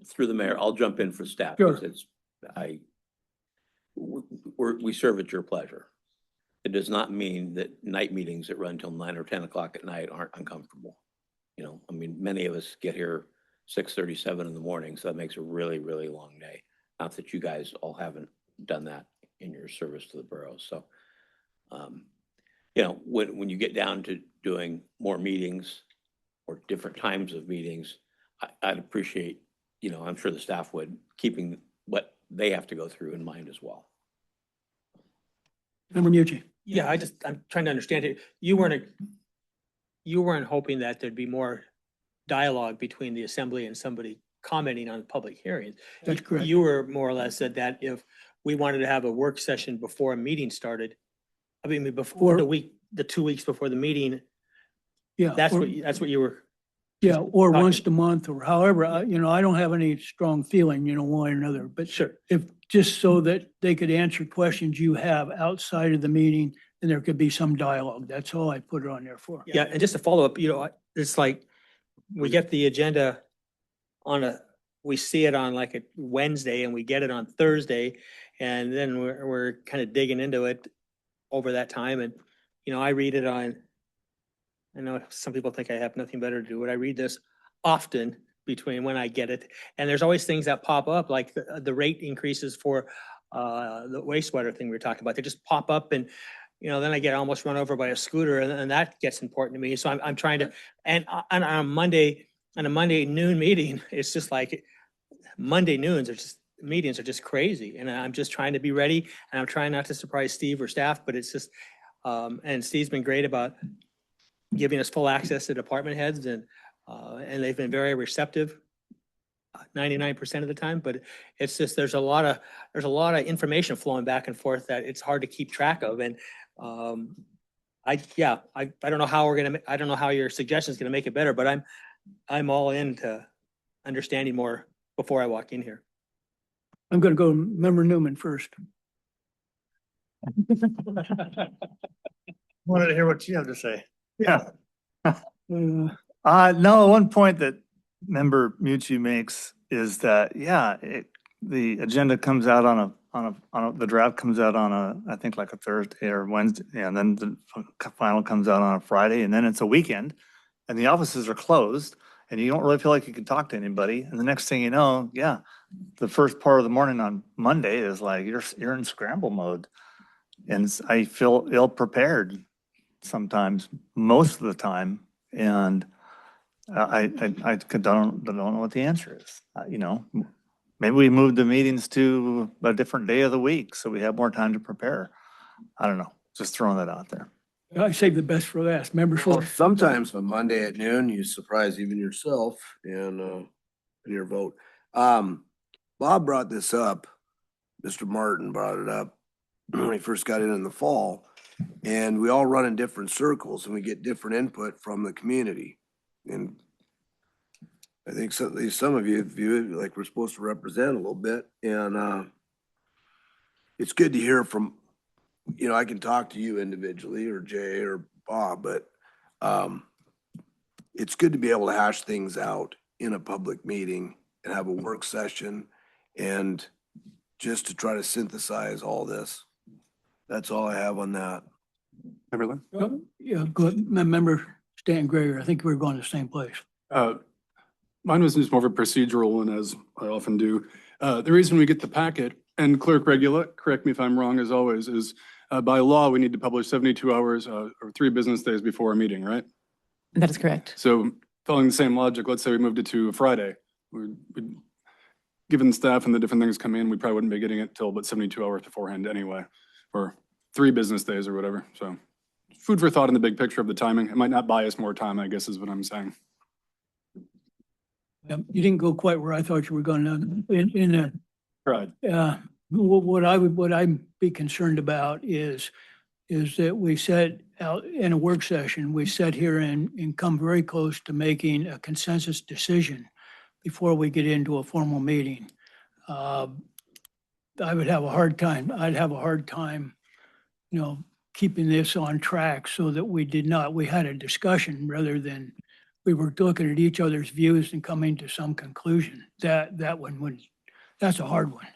Through the mayor, I'll jump in for staff. Sure. Because we serve at your pleasure. It does not mean that night meetings that run till 9 or 10 o'clock at night aren't uncomfortable. Many of us get here 6:37 in the morning, so that makes a really, really long day. Not that you guys all haven't done that in your service to the borough. So, when you get down to doing more meetings or different times of meetings, I'd appreciate, I'm sure the staff would, keeping what they have to go through in mind as well. Member Mucci? Yeah, I'm trying to understand it. You weren't hoping that there'd be more dialogue between the assembly and somebody commenting on public hearings. That's correct. You were more or less said that if we wanted to have a work session before a meeting started, before the 2 weeks before the meeting, Yeah. that's what you were. Yeah, or once a month or however, I don't have any strong feeling, one way or another, but Sure. if, just so that they could answer questions you have outside of the meeting and there could be some dialogue. That's all I put it on there for. Yeah, and just to follow up, it's like, we get the agenda we see it on like a Wednesday and we get it on Thursday. And then we're kind of digging into it over that time. And, I read it I know some people think I have nothing better to do, but I read this often between when I get it. And there's always things that pop up, like the rate increases for the wastewater thing we were talking about. They just pop up and, then I get almost run over by a scooter and that gets important to me. So I'm trying to, and on a Monday noon meeting, it's just like Monday noons meetings are just crazy. And I'm just trying to be ready and I'm trying not to surprise Steve or staff, but it's just, and Steve's been great about giving us full access to department heads and they've been very receptive 99% of the time, but it's just, there's a lot of information flowing back and forth that it's hard to keep track of. And I don't know how I don't know how your suggestion is going to make it better, but I'm all into understanding more before I walk in here. I'm going to go Member Newman first. Wanted to hear what you have to say. Yeah. No, one point that Member Mucci makes is that, the agenda comes out the draft comes out on I think like a Thursday or Wednesday, and then the final comes out on a Friday, and then it's a weekend, and the offices are closed, and you don't really feel like you can talk to anybody. And the next thing you know, the first part of the morning on Monday is like you're in scramble mode, and I feel ill prepared sometimes, most of the time, and I don't know what the answer is. Maybe we move the meetings to a different day of the week so we have more time to prepare. I don't know. Just throwing that out there. I saved the best for last. Member Well, Schwartz. sometimes on Monday at noon, you surprise even yourself in your vote. Bob brought this up Mr. Martin brought it up when he first got in the fall. And we all run in different circles and we get different input from the community. And I think some, at least some of you view it like we're supposed to represent a little bit. And it's good to hear from, you know, I can talk to you individually or Jay or Bob, but it's good to be able to hash things out in a public meeting and have a work session and just to try to synthesize all this. That's all I have on that. Everyone? Yeah, good. Member Stan Greger, I think we were going to the same place. Mine was just more of a procedural one, as I often do. The reason we get the packet, and Clerk Regula, correct me if I'm wrong as always, is by law, we need to publish 72 hours or 3 business days before a meeting, right? That is correct. So following the same logic, let's say we moved it to a Friday. Given staff and the different things come in, we probably wouldn't be getting it till about 72 hours beforehand anyway, or 3 business days or whatever. So food for thought in the big picture of the timing. It might not buy us more time, I guess is what I'm saying. You didn't go quite where I thought you were going to. Right. What I'd be concerned about is that we set out in a work session, we sit here and come very close to making a consensus decision before we get into a formal meeting. I would have a hard time, I'd have a hard time, you know, keeping this on track so that we had a discussion rather than we were looking at each other's views and coming to some conclusion. That's a hard one.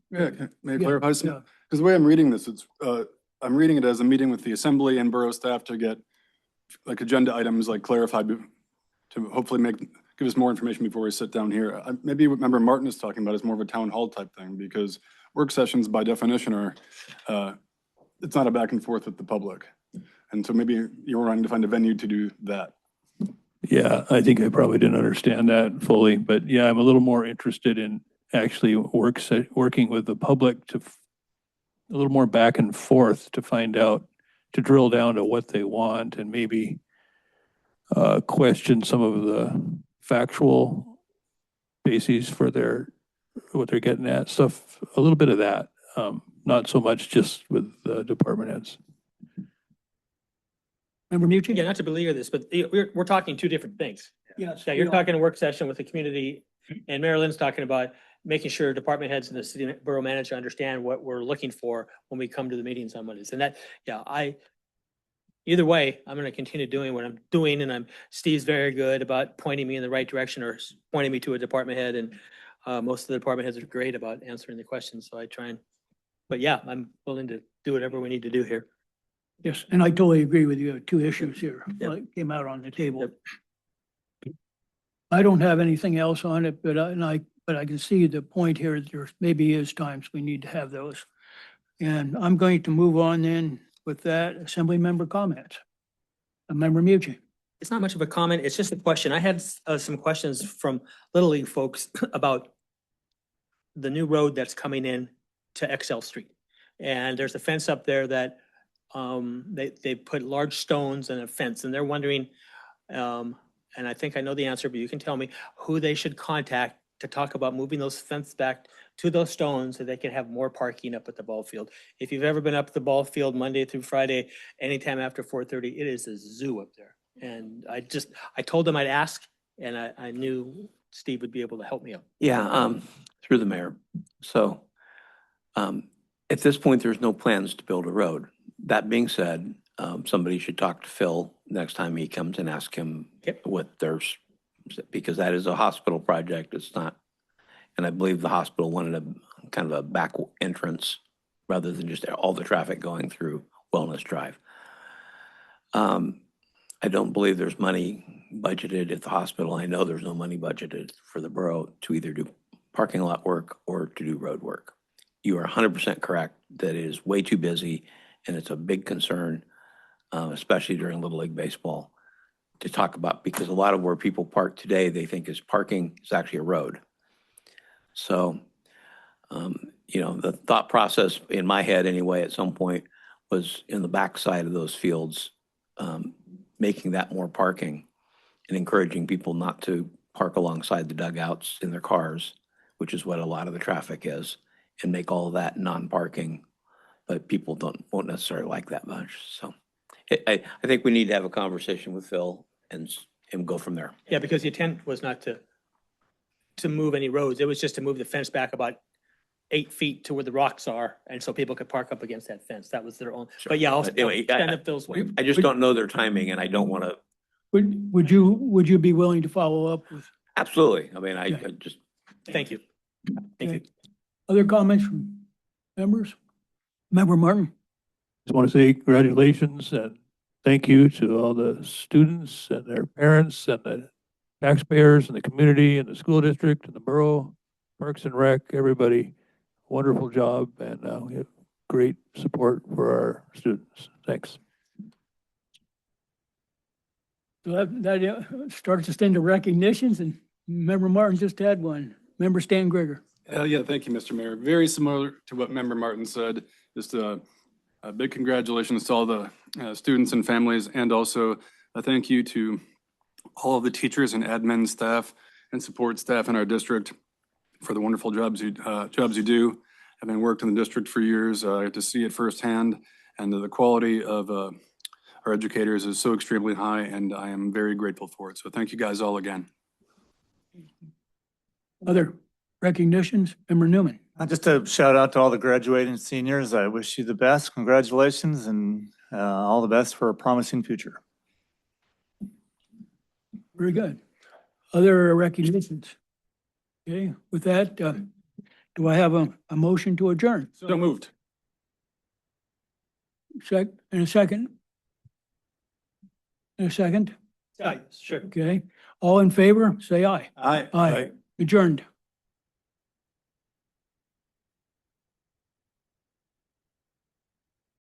Yeah, may I clarify something? Because the way I'm reading this, it's, I'm reading it as a meeting with the assembly and borough staff to get like agenda items like clarified to hopefully give us more information before we sit down here. Maybe what Member Martin is talking about is more of a town hall type thing because work sessions by definition are, it's not a back and forth with the public. And so maybe you're trying to find a venue to do that. Yeah, I think I probably didn't understand that fully, but yeah, I'm a little more interested in actually working with the public to a little more back and forth to find out, to drill down to what they want and maybe question some of the factual bases for what they're getting at, stuff, a little bit of that, not so much just with the department heads. Member Mucci? Yeah, not to belabor this, but we're talking 2 different things. Yes. Yeah, you're talking a work session with the community and Marilyn's talking about making sure department heads and the city borough manager understand what we're looking for when we come to the meetings on Mondays. And that, yeah, either way, I'm going to continue doing what I'm doing and Steve's very good about pointing me in the right direction or pointing me to a department head. And most of the department heads are great about answering the questions. So I try but yeah, I'm willing to do whatever we need to do here. Yes, and I totally agree with you. 2 issues here that came out on the table. Yep. I don't have anything else on it, but I can see the point here. There maybe is times we need to have those. And I'm going to move on then with that Assembly member comments. Member Mucci. It's not much of a comment. It's just a question. I had some questions from Little League folks about the new road that's coming in to XL Street. And there's a fence up there that they put large stones and a fence and they're wondering, and I think I know the answer, but you can tell me who they should contact to talk about moving those fence back to those stones so they can have more parking up at the ball field. If you've ever been up at the ball field Monday through Friday, anytime after 4:30, it is a zoo up there. And I told them I'd ask and I knew Steve would be able to help me out. Yeah, through the mayor. So at this point, there's no plans to build a road. That being said, somebody should talk to Phil next time he comes and ask him what there's, because that is a hospital project. It's not, and I believe the hospital wanted a kind of a back entrance rather than just all the traffic going through Wellness Drive. I don't believe there's money budgeted at the hospital. I know there's no money budgeted for the borough to either do parking lot work or to do road work. You are 100% correct that it is way too busy and it's a big concern, especially during Little League Baseball, to talk about, because a lot of where people park today, they think is parking is actually a road. So, you know, the thought process in my head anyway, at some point was in the backside of those fields, making that more parking and encouraging people not to park alongside the dugouts in their cars, which is what a lot of the traffic is, and make all of that non-parking. But people won't necessarily like that much, so. I think we need to have a conversation with Phil and go from there. Yeah, because the intent was not to move any roads. It was just to move the fence back about 8 feet to where the rocks are, and so people could park up against that fence. That was their own, but yeah, I'll Anyway, stand up Phil's way. I just don't know their timing and I don't want to, Would you be willing to follow up with? absolutely. I mean, I just. Thank you. Thank you. Other comments from members? Member Martin? Just want to say congratulations and thank you to all the students and their parents and the taxpayers and the community and the school district and the borough, Parks and Rec, everybody. Wonderful job, and we have great support for our students. Thanks. So that starts us into recognitions, and Member Martin just had one. Member Stan Grigger. Yeah, thank you, Mr. Mayor. Very similar to what Member Martin said. Just a big congratulations to all the students and families, and also a thank you to all of the teachers and admin staff and support staff in our district for the wonderful jobs you do. I've been worked in the district for years. I get to see it firsthand, and the quality of our educators is so extremely high, and I am very grateful for it. So thank you guys all again. Other recognitions? Member Newman. Just a shout out to all the graduating seniors. I wish you the best. Congratulations and all the best for a promising future. Very good. Other recognitions? Okay, with that, do I have a motion to adjourn? So moved. In a second? In a second? Yeah, sure. Okay. All in favor, say aye. Aye. Aye. Adjourned.